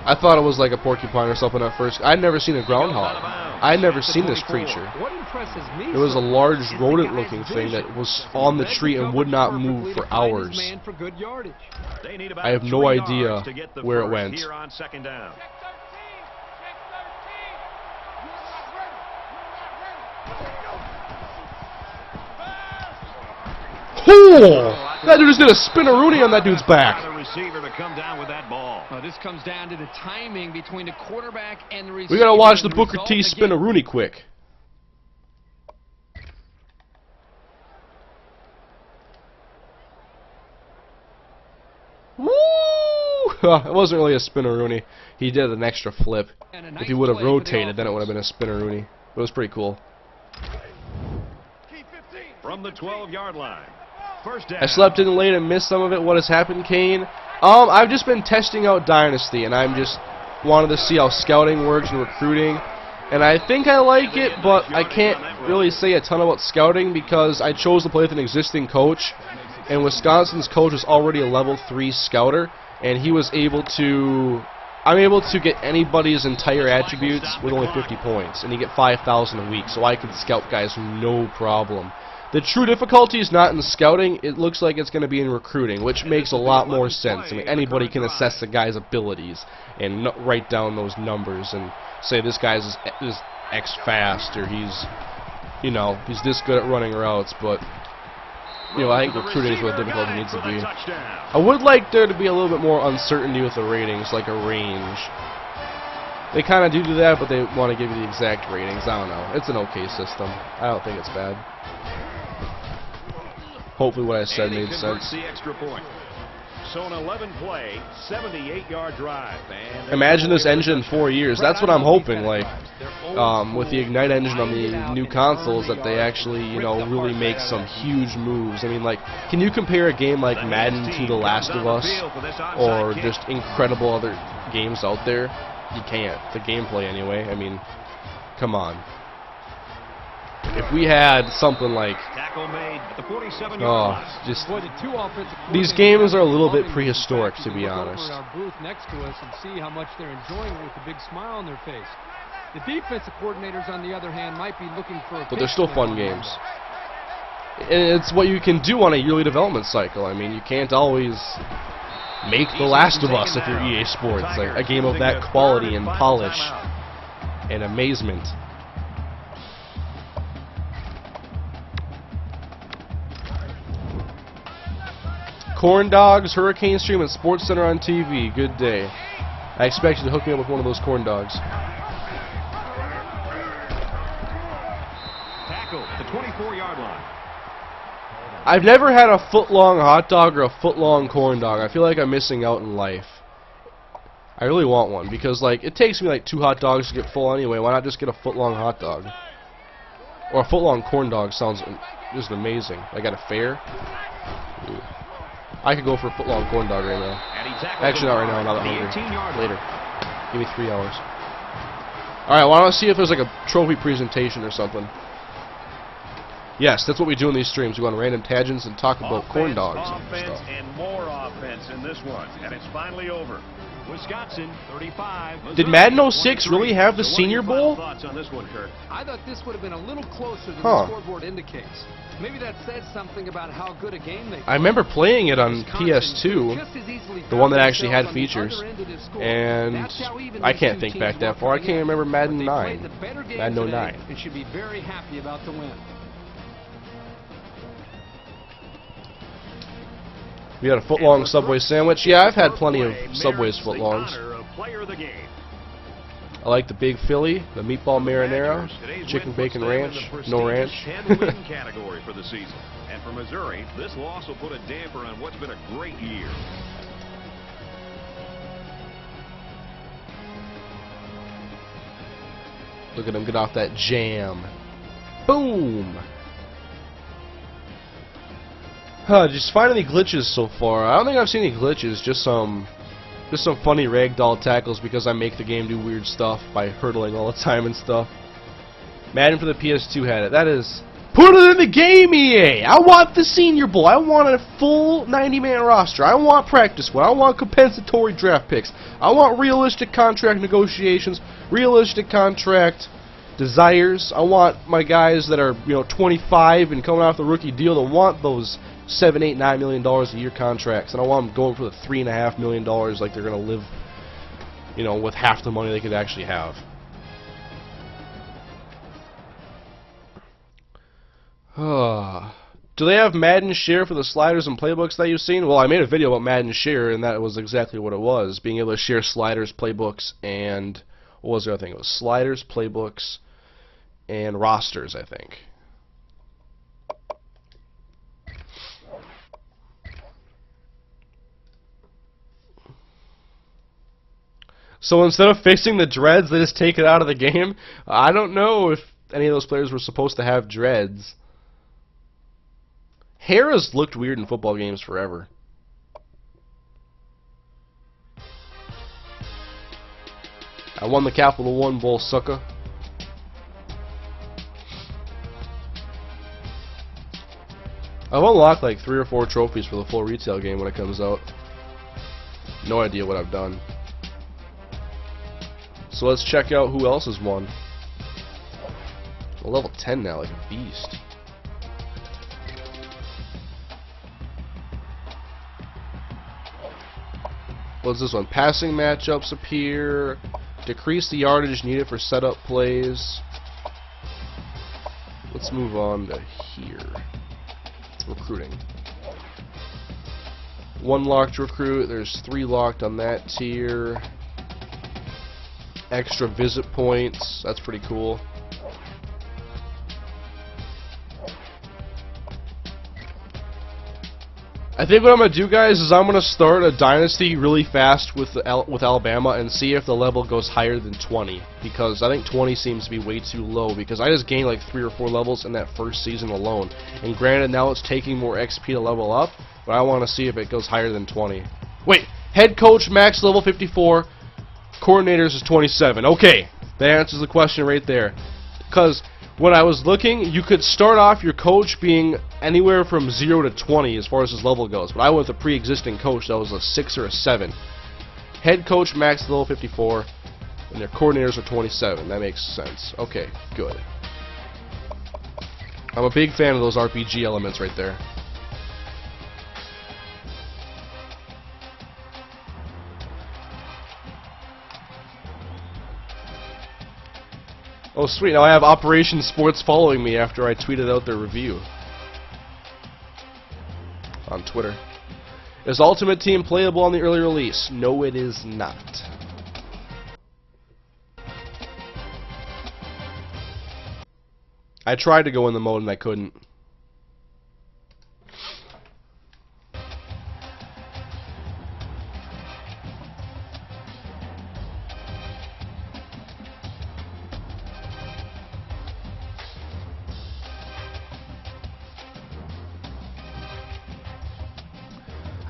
I thought it was like a porcupine or something at first. I'd never seen a groundhog. I'd never seen this creature. What impresses me, It was a large rodent-looking thing that was on the tree and would not move for hours. I have no idea where it went. Here on 2nd down. That dude just did a spin-a-rooney on that dude's back. The receiver to come down with that ball. This comes down to the timing between the quarterback and the receiver. We gotta watch the Booker T spin-a-rooney quick. Woo! It wasn't really a spin-a-rooney. He did an extra flip. If he would have rotated, then it would have been a spin-a-rooney. It was pretty cool. From the 12-yard line. First down. I slept in late and missed some of it. What has happened, Kane? I've just been testing out Dynasty, and I'm just wanted to see how scouting works and recruiting. And I think I like it, but I can't really say a ton about scouting because I chose to play with an existing coach, and Wisconsin's coach is already a level 3 scouter, and he was able to... I'm able to get anybody's entire attributes with only 50 points, and you get 5,000 a week, so I can scout guys no problem. The true difficulty is not in scouting. It looks like it's going to be in recruiting, which makes a lot more sense. I mean, anybody can assess a guy's abilities and write down those numbers and say this guy's is X fast or he's, you know, he's this good at running routes. But, you know, I think recruiting is where the difficulty needs to be. I would like there to be a little bit more uncertainty with the ratings, like a range. They kind of do that, but they want to give you the exact ratings. I don't know. It's an okay system. I don't think it's bad. Hopefully what I said made sense. The extra point. So an 11-play, 78-yard drive. Imagine this engine in 4 years. That's what I'm hoping. Like, with the Ignite engine on the new consoles, that they actually, you know, really make some huge moves. I mean, like, can you compare a game like Madden to The Last of Us, or just incredible other games out there? You can't. The gameplay, anyway. I mean, come on. If we had something like, just these games are a little bit prehistoric, to be honest. Next to us and see how much they're enjoying it with a big smile on their face. The defensive coordinators, on the other hand, might be looking for a... But they're still fun games. And it's what you can do on a yearly development cycle. I mean, you can't always make The Last of Us if you're EA Sports. Like, a game of that quality and polish and amazement. Corn dogs, Hurricane Stream, and Sports Center on TV. Good day. I expect you to hook me up with one of those corn dogs. Tackle at the 24-yard line. I've never had a foot-long hot dog or a foot-long corn dog. I feel like I'm missing out in life. I really want one because, like, it takes me like 2 hot dogs to get full anyway. Why not just get a foot-long hot dog? Or a foot-long corn dog sounds just amazing. I got a fair. Ooh. I could go for a foot-long corn dog right now. Actually, not right now. I'm not that hungry. Later. Give me 3 hours. Alright, well, I want to see if there's like a trophy presentation or something. Yes, that's what we do in these streams. We go on random tangents and talk about corn dogs and stuff. And more offense in this one. And it's finally over. Wisconsin 35. Did Madden 06 really have the Senior Bowl? Thoughts on this one, Kurt? I thought this would have been a little closer than the scoreboard indicates. Maybe that says something about how good a game they played. I remember playing it on PS2, the one that actually had features, and I can't think back that far. I can't remember Madden 9. Madden 09. And should be very happy about the win. We got a foot-long Subway sandwich. Yeah, I've had plenty of Subway's footlongs. I like the Big Philly, the meatball marinara, chicken bacon ranch, no ranch. Category for the season. And for Missouri, this loss will put a damper on what's been a great year. Look at him get off that jam. Boom! Just find any glitches so far. I don't think I've seen any glitches. Just some funny ragdoll tackles because I make the game do weird stuff by hurdling all the time and stuff. Madden for the PS2 had it. That is... Put it in the game, EA! I want the Senior Bowl. I want a full 90-man roster. I want practice squad. I want compensatory draft picks. I want realistic contract negotiations, realistic contract desires. I want my guys that are 25 and coming off the rookie deal to want those $7, $8, $9 million a year contracts, and I want them going for the $3.5 million like they're going to live, with half the money they could actually have. Do they have Madden Share for the sliders and playbooks that you've seen? Well, I made a video about Madden Share, and that was exactly what it was. Being able to share sliders, playbooks, and... what was the other thing? It was sliders, playbooks, and rosters, I think. So instead of fixing the dreads, they just take it out of the game? I don't know if any of those players were supposed to have dreads. Hair has looked weird in football games forever. I won the Capital One Bowl, sucker. I've unlocked like 3 or 4 trophies for the full retail game when it comes out. No idea what I've done. So let's check out who else has won. I'm level 10 now, like a beast. What's this one? Passing matchups appear. Decrease the yardage needed for setup plays. Let's move on to here. Recruiting. 1 locked recruit. There's 3 locked on that tier. Extra visit points. That's pretty cool. I think what I'm going to do, guys, is I'm going to start a dynasty really fast with Alabama and see if the level goes higher than 20. Because I think 20 seems to be way too low. Because I just gained like 3 or 4 levels in that first season alone. And granted, now it's taking more XP to level up. But I want to see if it goes higher than 20. Wait, head coach max level 54. Coordinators is 27. Okay, that answers the question right there. Because when I was looking, you could start off your coach being anywhere from 0 to 20 as far as his level goes. But I went with a pre-existing coach that was a 6 or a 7. Head coach max level 54, and their coordinators are 27. That makes sense. Okay, good. I'm a big fan of those RPG elements right there. Oh sweet, now I have Operation Sports following me after I tweeted out their review on Twitter. Is Ultimate Team playable on the early release? No, it is not. I tried to go in the mode and I couldn't.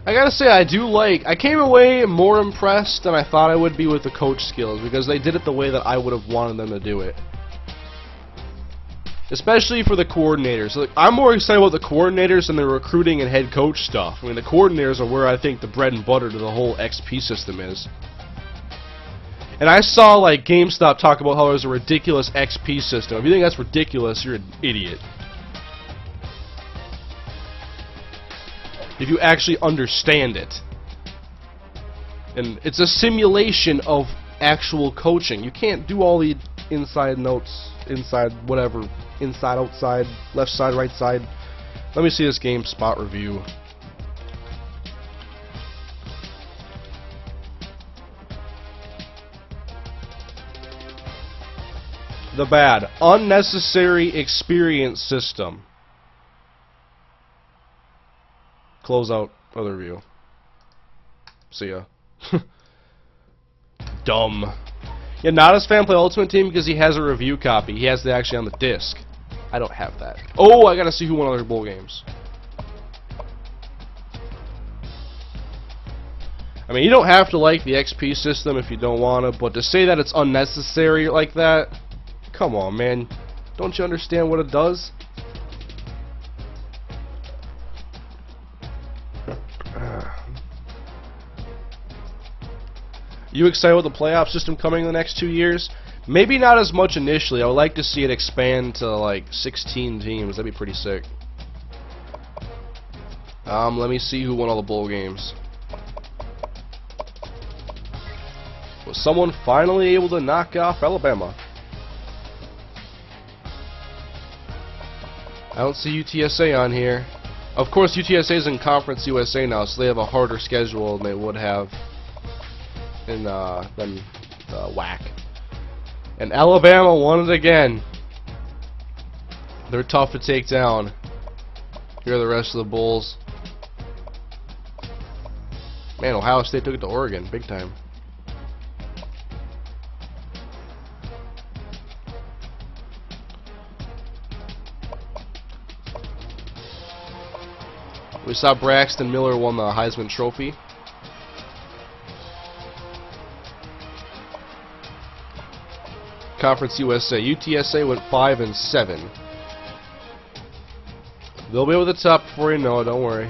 I gotta say, I came away more impressed than I thought I would be with the coach skills, because they did it the way that I would have wanted them to do it. Especially for the coordinators. Like, I'm more excited about the coordinators than the recruiting and head coach stuff. I mean, the coordinators are where I think the bread and butter to the whole XP system is. And I saw, like, GameStop talk about how there's a ridiculous XP system. If you think that's ridiculous, you're an idiot. If you actually understand it. And it's a simulation of actual coaching. You can't do all the inside notes, inside whatever, inside, outside, left side, right side. Let me see this game spot review. The bad. Unnecessary experience system. Close out other review. See ya. Dumb. Yeah, not as fan play Ultimate Team because he has a review copy. He has it actually on the disc. I don't have that. Oh, I gotta see who won other bowl games. I mean, you don't have to like the XP system if you don't want to, but to say that it's unnecessary like that, come on, man. Don't you understand what it does? You excited with the playoff system coming in the next 2 years? Maybe not as much initially. I would like to see it expand to like 16 teams. That'd be pretty sick. Let me see who won all the bowl games. Was someone finally able to knock off Alabama? I don't see UTSA on here. Of course, UTSA is in Conference USA now, so they have a harder schedule than they would have in than WAC. And Alabama won it again. They're tough to take down. Here are the rest of the Bulls. Man, Ohio State took it to Oregon, big time. We saw Braxton Miller won the Heisman Trophy. Conference USA. UTSA went 5-7. They'll be over the top before you know it, don't worry.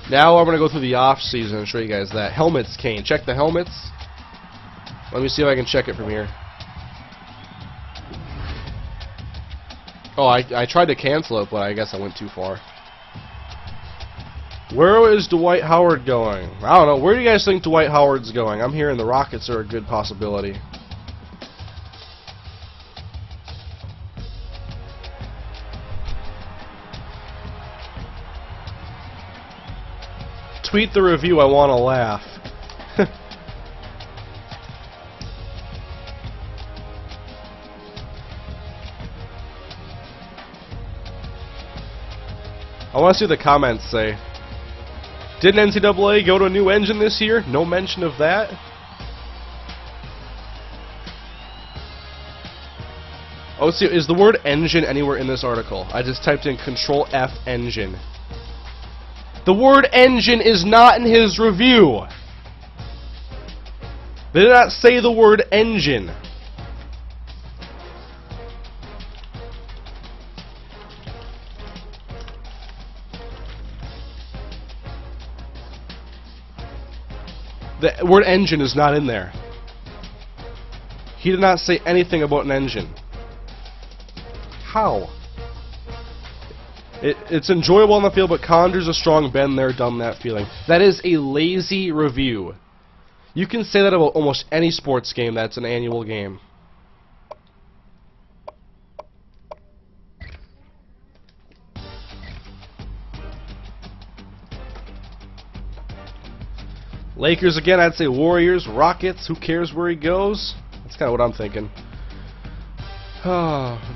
Now I'm going to go through the off season and show you guys that. Helmets, Kane. Check the helmets. Let me see if I can check it from here. Oh, I tried to cancel it, but I guess I went too far. Where is Dwight Howard going? I don't know. Where do you guys think Dwight Howard's going? I'm hearing the Rockets are a good possibility. Tweet the review. I want to laugh. I want to see what the comments say. Didn't NCAA go to a new engine this year? No mention of that. Oh, see, is the word engine anywhere in this article? I just typed in Control F engine. The word engine is not in his review. They did not say the word engine. The word engine is not in there. He did not say anything about an engine. How? It's enjoyable on the field, but conjures a strong been there, done that feeling. That is a lazy review. You can say that about almost any sports game that's an annual game. Lakers again, I'd say Warriors, Rockets, who cares where he goes? That's kind of what I'm thinking.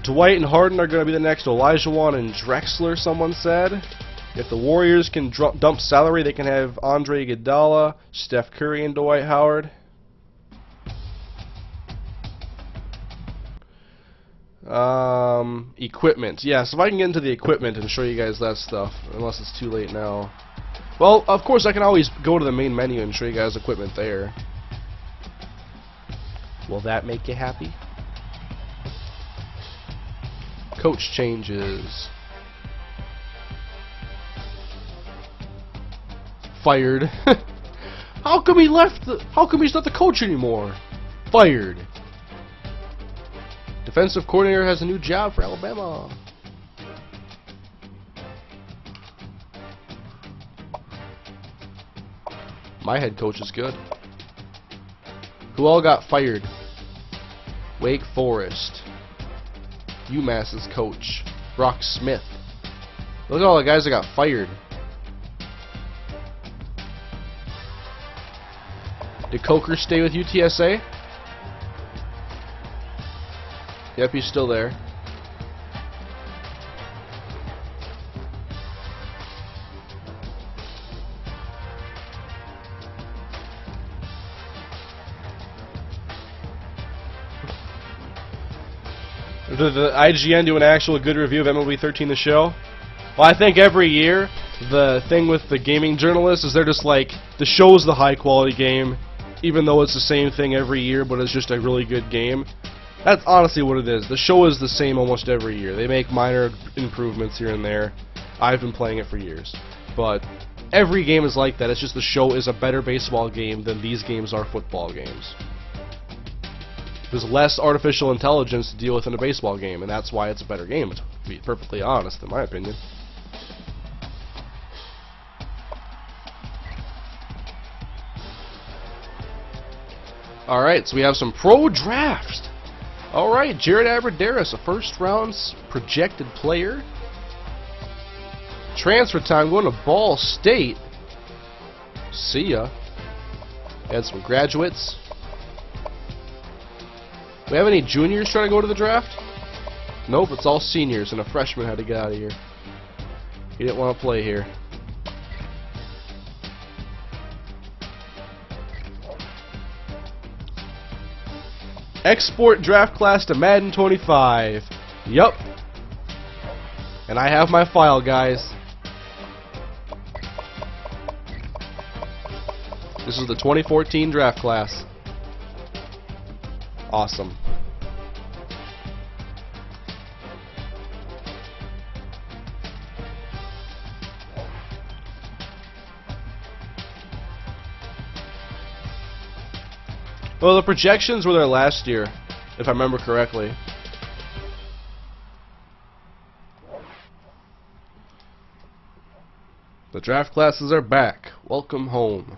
Dwight and Harden are going to be the next Olajuwon and Drexler, someone said. If the Warriors can dump salary, they can have Andre Iguodala, Steph Curry, and Dwight Howard. Equipment. Yeah, so if I can get into the equipment and show you guys that stuff, unless it's too late now. Well, of course, I can always go to the main menu and show you guys equipment there. Will that make you happy? Coach changes. Fired. How come he left? How come he's not the coach anymore? Fired. Defensive coordinator has a new job for Alabama. My head coach is good. Who all got fired? Wake Forest. UMass's coach. Brock Smith. Look at all the guys that got fired. Did Coker stay with UTSA? Yep, he's still there. Did the IGN do an actual good review of MLB 13 The Show? Well, I think every year, the thing with the gaming journalists is they're just like, the show's the high-quality game, even though it's the same thing every year, but it's just a really good game. That's honestly what it is. The show is the same almost every year. They make minor improvements here and there. I've been playing it for years. But every game is like that. It's just the show is a better baseball game than these games are football games. There's less artificial intelligence to deal with in a baseball game, and that's why it's a better game, to be perfectly honest, in my opinion. Alright, so we have some pro drafts. Alright, Jared Abradaris, a first-round projected player. Transfer time, going to Ball State. See ya. Had some graduates. We have any juniors trying to go to the draft? Nope, it's all seniors, and a freshman had to get out of here. He didn't want to play here. Export draft class to Madden 25. Yup. And I have my file, guys. This is the 2014 draft class. Awesome. Well, the projections were there last year, if I remember correctly. The draft classes are back. Welcome home.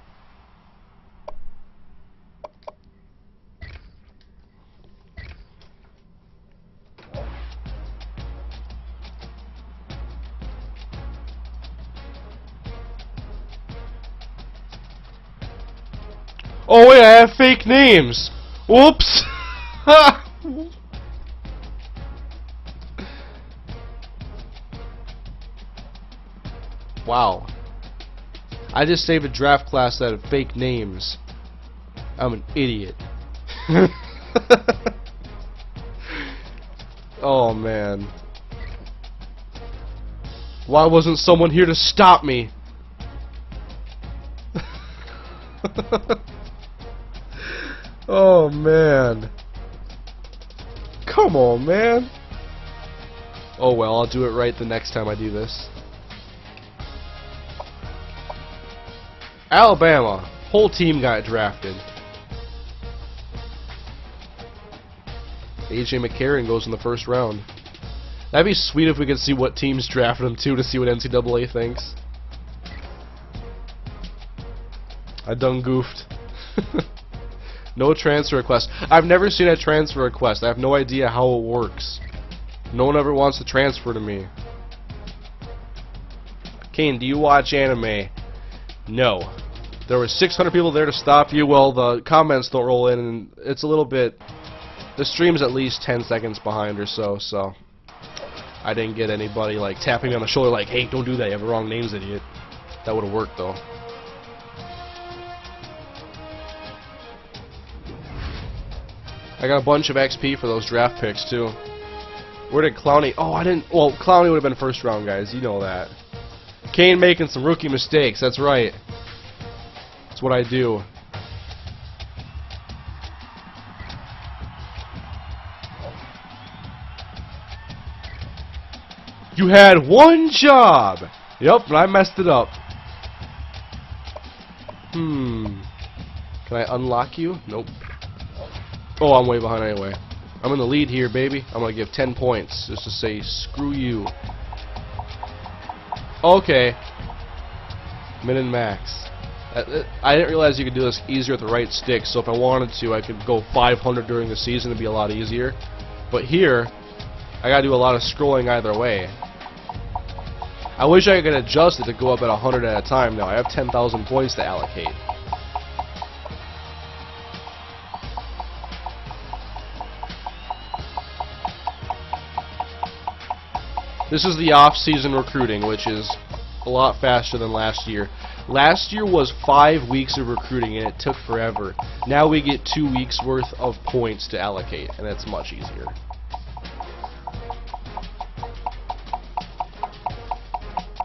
Oh wait, I have fake names. Whoops. Wow. I just saved a draft class that had fake names. I'm an idiot. Oh man. Why wasn't someone here to stop me? Oh man. Come on, man. Oh well, I'll do it right the next time I do this. Alabama. Whole team got drafted. AJ McCarron goes in the first round. That'd be sweet if we could see what teams drafted him too, to see what NCAA thinks. I done goofed. No transfer request. I've never seen a transfer request. I have no idea how it works. No one ever wants to transfer to me. Kane, do you watch anime? No. There were 600 people there to stop you. Well, the comments don't roll in, and it's a little bit... The stream's at least 10 seconds behind or so, so... I didn't get anybody, like, tapping me on the shoulder like, hey, don't do that, you have the wrong names, idiot. That would have worked, though. I got a bunch of XP for those draft picks, too. Where did Clowney... Oh, I didn't... Well, Clowney would have been first round, guys. You know that. Kane making some rookie mistakes. That's right. That's what I do. You had one job! Yep, and I messed it up. Can I unlock you? Nope. Oh, I'm way behind anyway. I'm in the lead here, baby. I'm going to give 10 points just to say, screw you. Okay. Min and max. I didn't realize you could do this easier with the right stick, so if I wanted to, I could go 500 during the season. It'd be a lot easier. But here, I got to do a lot of scrolling either way. I wish I could adjust it to go up at 100 at a time now. I have 10,000 points to allocate. This is the off-season recruiting, which is a lot faster than last year. Last year was 5 weeks of recruiting, and it took forever. Now we get 2 weeks worth of points to allocate, and it's much easier.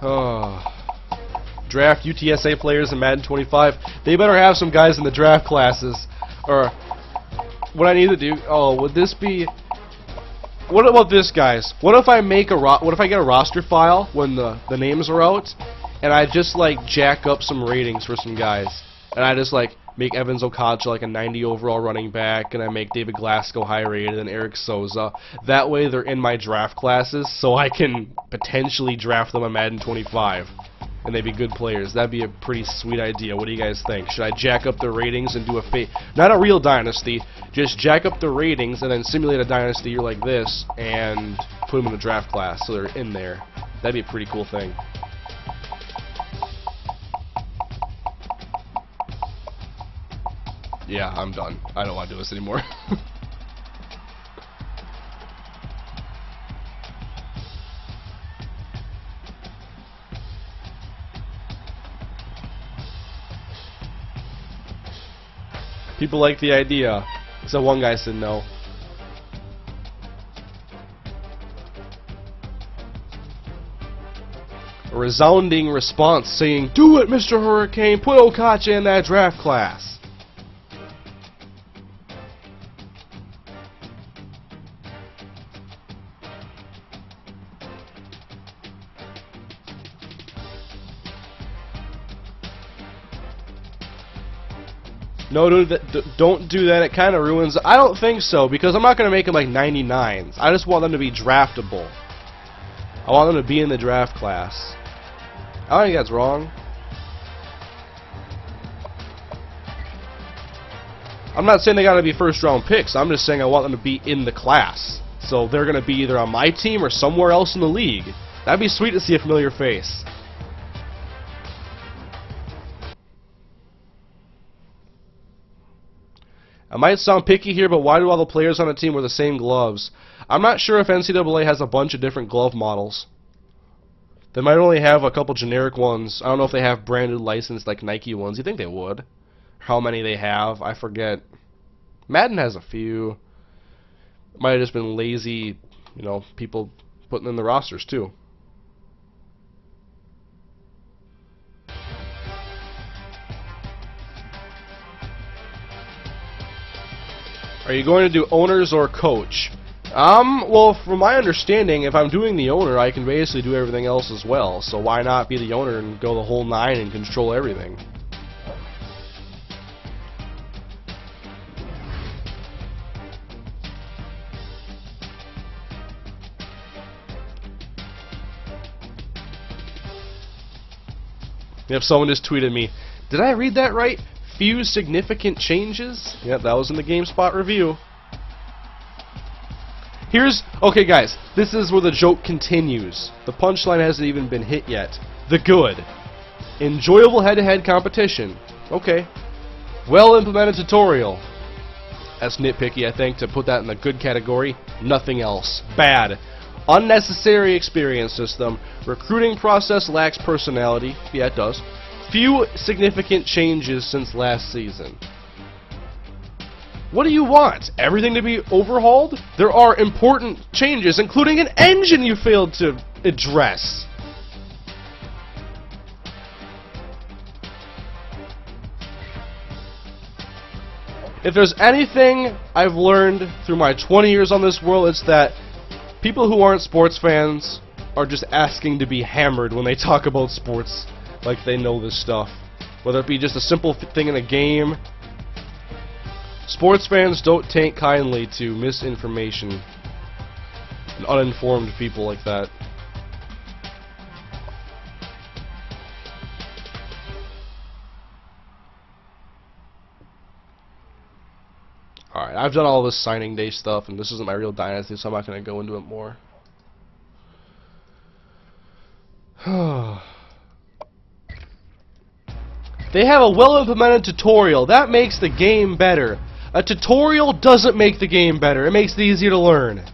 Draft UTSA players in Madden 25. They better have some guys in the draft classes. Or what I need to do. Oh, would this be? What about this, guys? What if I make what if I get a roster file when the names are out, and I just like jack up some ratings for some guys, and I just like make Evans Okacha like a 90 overall running back, and I make David Glasgow high rated and Eric Souza. That way they're in my draft classes, so I can potentially draft them on Madden 25. And they'd be good players. That'd be a pretty sweet idea. What do you guys think? Should I jack up their ratings and do a not a real dynasty, just jack up the ratings and then simulate a dynasty year like this and put them in the draft class so they're in there? That'd be a pretty cool thing. Yeah, I'm done. I don't want to do this anymore. People like the idea, so one guy said no. A resounding response saying, "Do it, Mr. Hurricane! Put Okacha in that draft class!" No, don't do that. It kind of ruins it. I don't think so, because I'm not going to make them like 99s. I just want them to be draftable. I want them to be in the draft class. I don't think that's wrong. I'm not saying they got to be first round picks. I'm just saying I want them to be in the class. So they're going to be either on my team or somewhere else in the league. That'd be sweet to see a familiar face. I might sound picky here, but why do all the players on a team wear the same gloves? I'm not sure if NCAA has a bunch of different glove models. They might only have a couple generic ones. I don't know if they have branded licensed like Nike ones. You think they would? How many they have, I forget. Madden has a few. Might have just been lazy, you know, people putting in the rosters too. Are you going to do owners or coach? Well, from my understanding, if I'm doing the owner, I can basically do everything else as well. So why not be the owner and go the whole 9 and control everything? If someone just tweeted me, did I read that right? Few significant changes? Yep, that was in the GameSpot review. Okay guys, this is where the joke continues. The punchline hasn't even been hit yet. The good. Enjoyable head-to-head competition. Okay. Well-implemented tutorial. That's nitpicky, I think, to put that in the good category. Nothing else. Bad. Unnecessary experience system. Recruiting process lacks personality. Yeah, it does. Few significant changes since last season. What do you want? Everything to be overhauled? There are important changes, including an engine you failed to address. If there's anything I've learned through my 20 years on this world, it's that people who aren't sports fans are just asking to be hammered when they talk about sports. Like they know this stuff. Whether it be just a simple thing in a game. Sports fans don't take kindly to misinformation and uninformed people like that. Alright, I've done all this signing day stuff, and this isn't my real dynasty, so I'm not going to go into it more. They have a well-implemented tutorial. That makes the game better. A tutorial doesn't make the game better. It makes it easier to learn.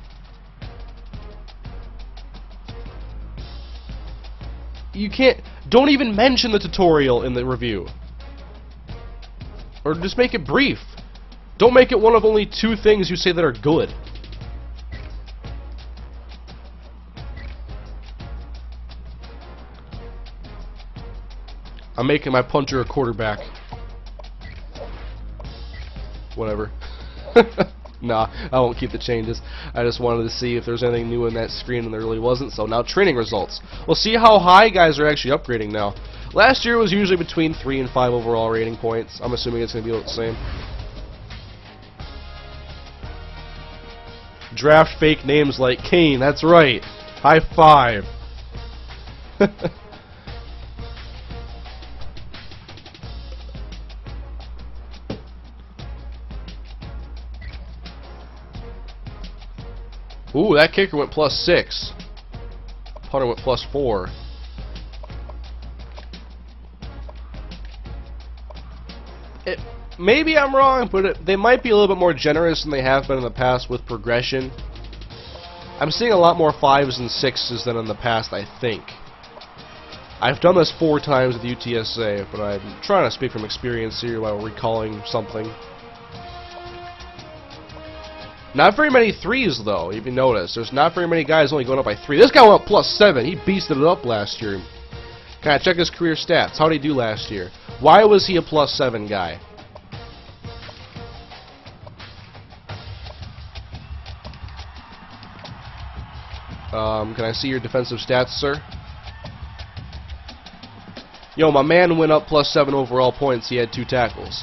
You can't... Don't even mention the tutorial in the review. Or just make it brief. Don't make it one of only 2 things you say that are good. I'm making my punter a quarterback. Whatever. Nah, I won't keep the changes. I just wanted to see if there's anything new in that screen, and there really wasn't. So now training results. We'll see how high guys are actually upgrading now. Last year was usually between 3 and 5 overall rating points. I'm assuming it's going to be about the same. Draft fake names like Kane. That's right. High five. Ooh, that kicker went +6. Punter went +4. Maybe I'm wrong, but they might be a little bit more generous than they have been in the past with progression. I'm seeing a lot more 5s and 6s than in the past, I think. I've done this 4 times with UTSA, but I'm trying to speak from experience here while recalling something. Not very many 3s, though, if you notice. There's not very many guys only going up by 3. This guy went up +7. He beasted it up last year. Can I check his career stats? How did he do last year? Why was he a +7 guy? Can I see your defensive stats, sir? Yo, my man went up +7 overall points. He had 2 tackles.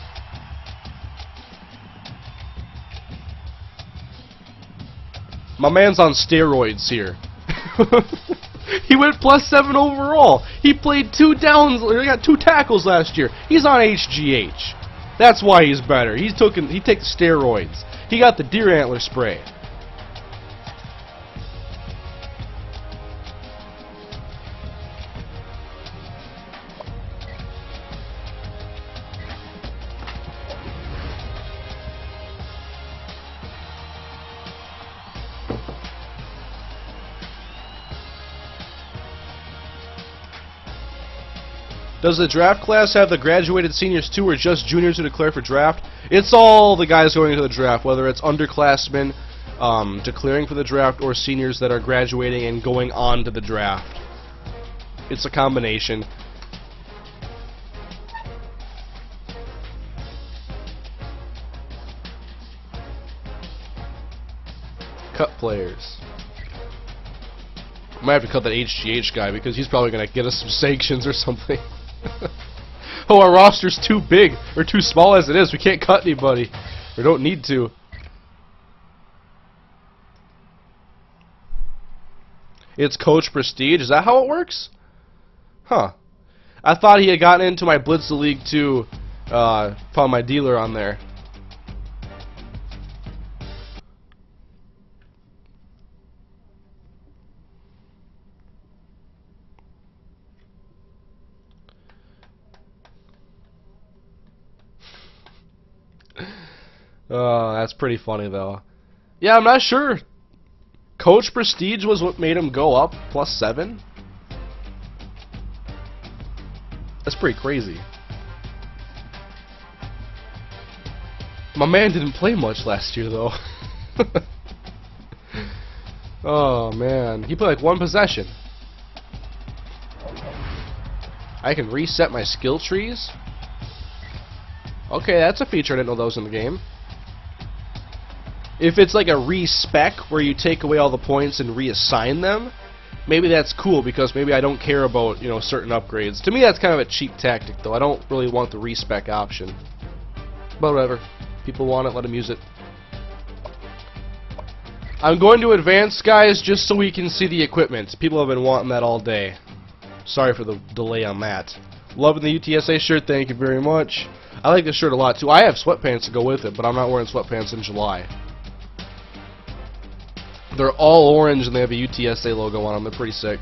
My man's on steroids here. He went +7 overall. He played 2 downs. He got 2 tackles last year. He's on HGH. That's why he's better. He takes steroids. He got the deer antler spray. Does the draft class have the graduated seniors too, or just juniors who declare for draft? It's all the guys going into the draft, whether it's underclassmen declaring for the draft or seniors that are graduating and going on to the draft. It's a combination. Cut players. Might have to cut that HGH guy because he's probably going to get us some sanctions or something. Oh, our roster's too big, or too small as it is. We can't cut anybody. We don't need to. It's Coach Prestige. Is that how it works? Huh. I thought he had gotten into my Blitz the League 2, found my dealer on there. That's pretty funny though. Yeah, I'm not sure. Coach Prestige was what made him go up +7? That's pretty crazy. My man didn't play much last year though. Oh man, he played like 1 possession. I can reset my skill trees? Okay, that's a feature I didn't know that was in the game. If it's like a respec where you take away all the points and reassign them, maybe that's cool because maybe I don't care about, you know, certain upgrades. To me that's kind of a cheap tactic though. I don't really want the respec option. But whatever. People want it, let them use it. I'm going to advance, guys, just so we can see the equipment. People have been wanting that all day. Sorry for the delay on that. Loving the UTSA shirt, thank you very much. I like this shirt a lot too. I have sweatpants to go with it, but I'm not wearing sweatpants in July. They're all orange and they have a UTSA logo on them. They're pretty sick.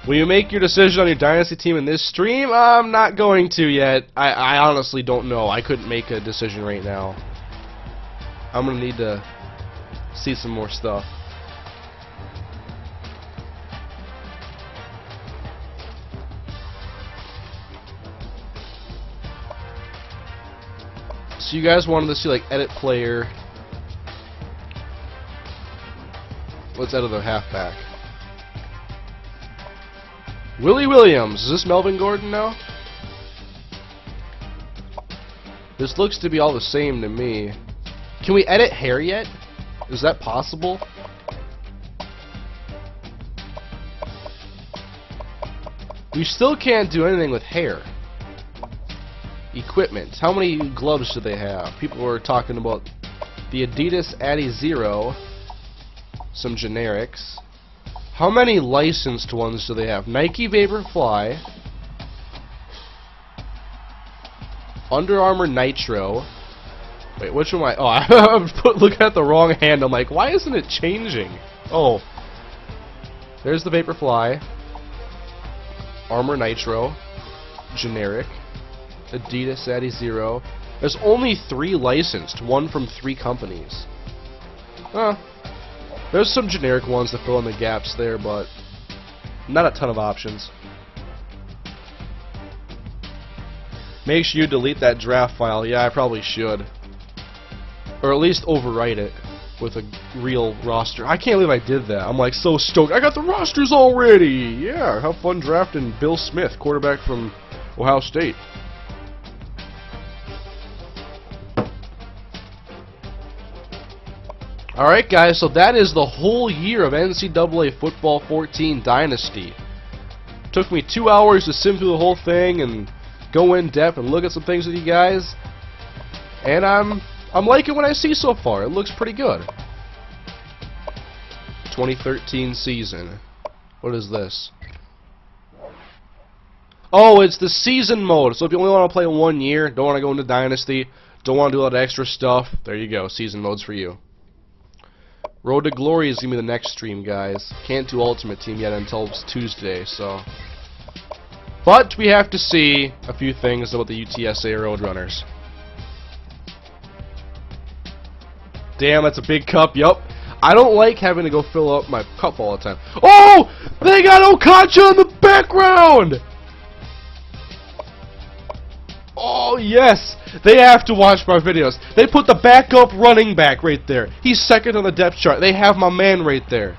Will you make your decision on your Dynasty team in this stream? I'm not going to yet. I honestly don't know. I couldn't make a decision right now. I'm going to need to see some more stuff. So you guys wanted to see like edit player. Let's edit the halfback. Willie Williams. Is this Melvin Gordon now? This looks to be all the same to me. Can we edit hair yet? Is that possible? We still can't do anything with hair. Equipment. How many gloves do they have? People were talking about the Adidas Addy Zero. Some generics. How many licensed ones do they have? Nike Vaporfly. Under Armour Nitro. Wait, which one am I? Oh, I'm looking at the wrong hand. I'm like, why isn't it changing? Oh. There's the Vaporfly. Armour Nitro. Generic. Adidas Addy Zero. There's only 3 licensed. 1 from 3 companies. There's some generic ones to fill in the gaps there, but not a ton of options. Make sure you delete that draft file. Yeah, I probably should. Or at least overwrite it with a real roster. I can't believe I did that. I'm like so stoked. I got the rosters already! Yeah, have fun drafting Bill Smith, quarterback from Ohio State. Alright guys, so that is the whole year of NCAA Football 14 Dynasty. Took me 2 hours to sim through the whole thing and go in depth and look at some things with you guys. And I'm liking what I see so far. It looks pretty good. 2013 season. What is this? Oh, it's the season mode. So if you only want to play 1 year, don't want to go into Dynasty, don't want to do a lot of extra stuff, there you go. Season mode's for you. Road to Glory is going to be the next stream, guys. Can't do Ultimate Team yet until Tuesday, so. But we have to see a few things about the UTSA Roadrunners. Damn, that's a big cup. Yup. I don't like having to go fill up my cup all the time. Oh! They got Okacha in the background! Oh, yes! They have to watch my videos. They put the backup running back right there. He's second on the depth chart. They have my man right there.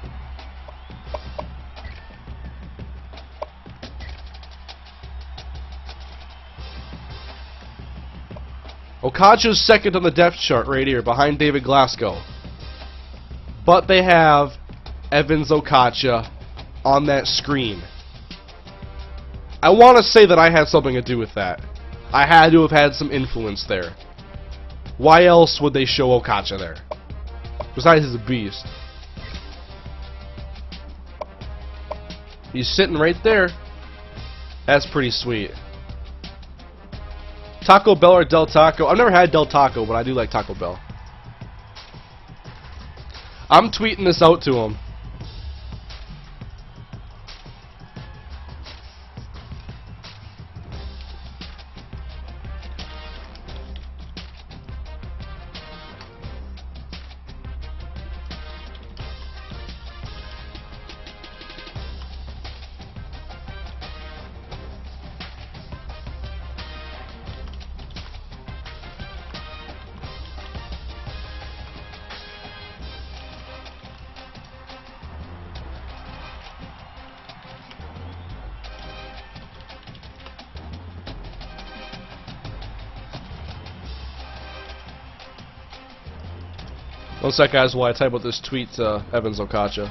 Okacha's second on the depth chart right here, behind David Glasgow. But they have Evans Okacha on that screen. I want to say that I had something to do with that. I had to have had some influence there. Why else would they show Okacha there? Besides, he's a beast. He's sitting right there. That's pretty sweet. Taco Bell or Del Taco? I've never had Del Taco, but I do like Taco Bell. I'm tweeting this out to him. One sec, guys, while I type out this tweet to Evans Okacha.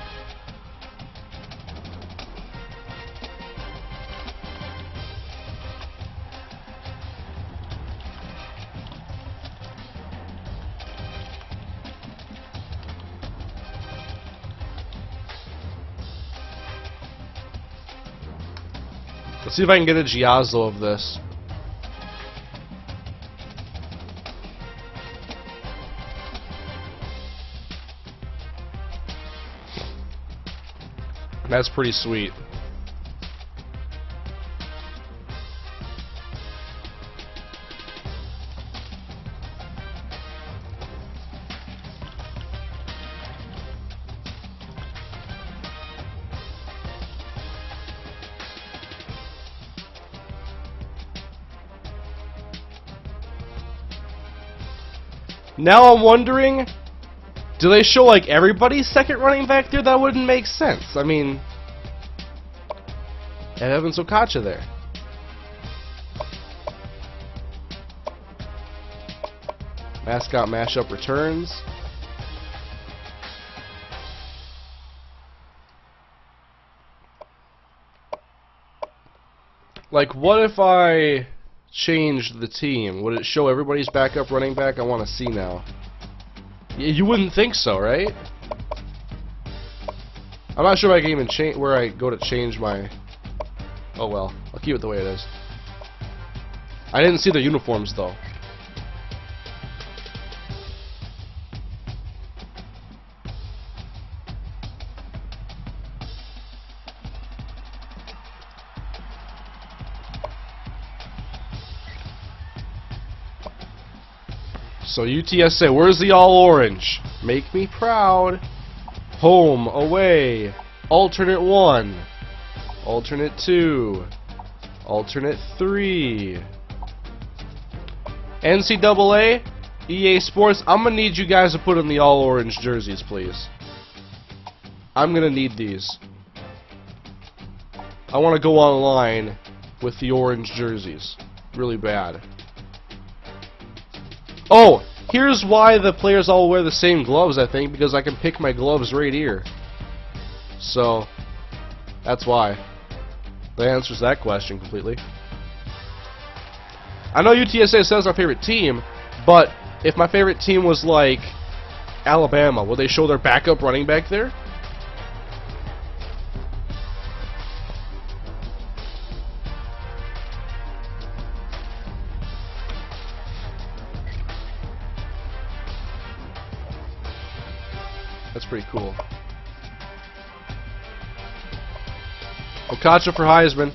Let's see if I can get a Giazzo of this. That's pretty sweet. Now I'm wondering, do they show like everybody's second running back there? That wouldn't make sense. I mean, Evans Okacha there. Mascot mashup returns. Like, what if I changed the team? Would it show everybody's backup running back? I want to see now. You wouldn't think so, right? I'm not sure if I can even change where I go to change my... Oh well, I'll keep it the way it is. I didn't see the uniforms though. So UTSA, where's the all orange? Make me proud. Home, away, alternate 1, alternate 2, alternate 3. NCAA, EA Sports, I'm gonna need you guys to put in the all orange jerseys, please. I'm gonna need these. I want to go online with the orange jerseys. Really bad. Oh, here's why the players all wear the same gloves, I think, because I can pick my gloves right here. So, that's why. That answers that question completely. I know UTSA says our favorite team, but if my favorite team was like Alabama, would they show their backup running back there? That's pretty cool. Okacha for Heisman.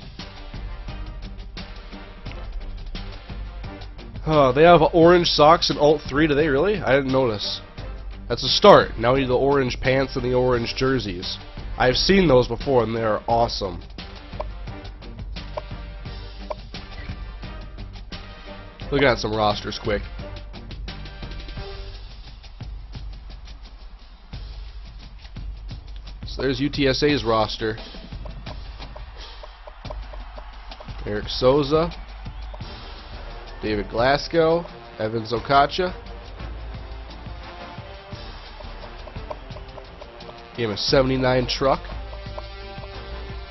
They have orange socks in Alt 3, do they really? I didn't notice. That's a start. Now we need the orange pants and the orange jerseys. I've seen those before and they are awesome. Look at some rosters quick. So there's UTSA's roster. Eric Souza, David Glasgow, Evans Okacha. Gave him a 79 truck.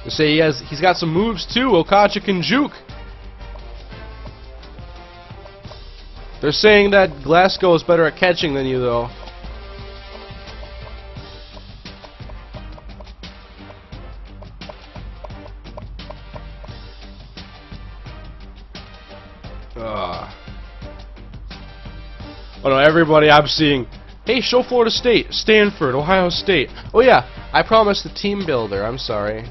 They say he's got some moves too. Okacha can juke. They're saying that Glasgow is better at catching than you though. Oh no, everybody I'm seeing, hey, show Florida State, Stanford, Ohio State. Oh yeah, I promised the team builder, I'm sorry.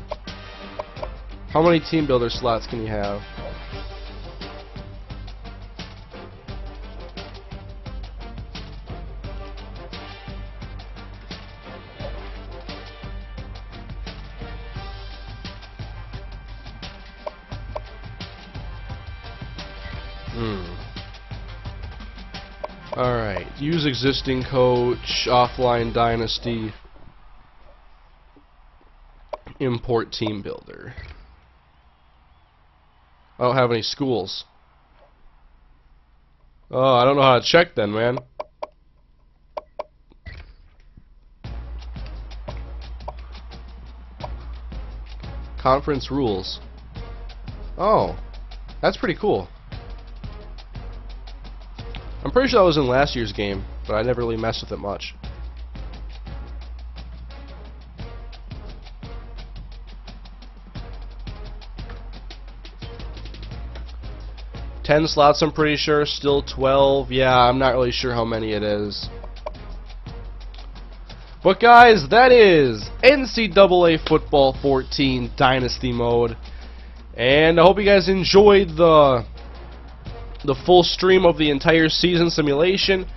How many team builder slots can you have? Alright, use existing coach, offline dynasty, import team builder. I don't have any schools. Oh, I don't know how to check then, man. Conference rules. Oh, that's pretty cool. I'm pretty sure that was in last year's game, but I never really messed with it much. $10 slots, I'm pretty sure. Still 12. Yeah, I'm not really sure how many it is. But guys, that is NCAA Football 14 Dynasty Mode. And I hope you guys enjoyed the full stream of the entire season simulation.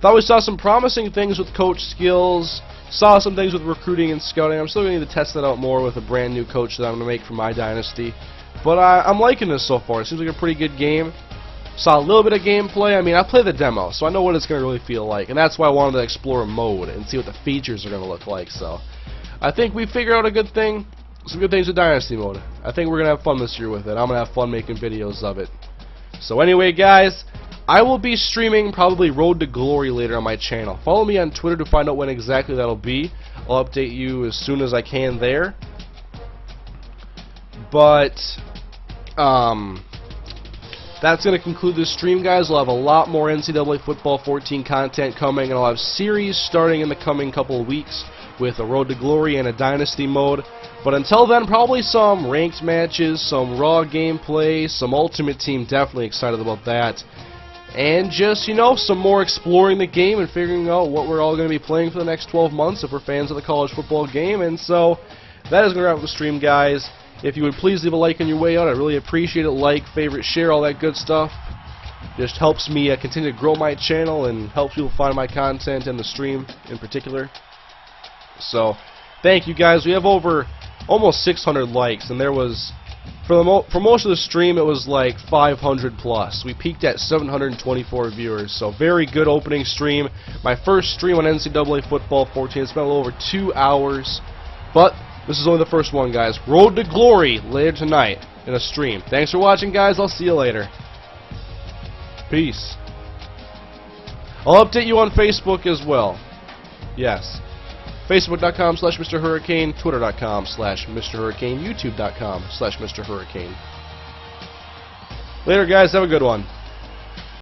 Thought we saw some promising things with coach skills, saw some things with recruiting and scouting. I'm still going to need to test that out more with a brand new coach that I'm going to make for my dynasty. But I'm liking this so far. It seems like a pretty good game. Saw a little bit of gameplay. I mean, I played the demo, so I know what it's going to really feel like. And that's why I wanted to explore mode and see what the features are going to look like. So I think we figured out a good thing. some good things with Dynasty Mode. I think we're going to have fun this year with it. I'm going to have fun making videos of it. So anyway, guys, I will be streaming probably Road to Glory later on my channel. Follow me on Twitter to find out when exactly that'll be. I'll update you as soon as I can there. But that's going to conclude this stream, guys. We'll have a lot more NCAA Football 14 content coming, and I'll have series starting in the coming couple of weeks with a Road to Glory and a Dynasty Mode. But until then, probably some ranked matches, some raw gameplay, some Ultimate Team, definitely excited about that. And just, you know, some more exploring the game and figuring out what we're all going to be playing for the next 12 months if we're fans of the college football game. And so, that is going to wrap up the stream, guys. If you would please leave a like on your way out, I'd really appreciate it. Like, favorite, share, all that good stuff. Just helps me continue to grow my channel and helps people find my content and the stream in particular. So, thank you, guys. We have over almost 600 likes, and there was, for most of the stream, it was like 500 plus. We peaked at 724 viewers, so very good opening stream. My first stream on NCAA Football 14. It's been a little over 2 hours, but this is only the first one, guys. Road to Glory later tonight in a stream. Thanks for watching, guys. I'll see you later. Peace. I'll update you on Facebook as well. Yes. Facebook.com/MrHurriicane, Twitter.com/MrHurriicane, YouTube.com/MrHurriicane. Later, guys. Have a good one.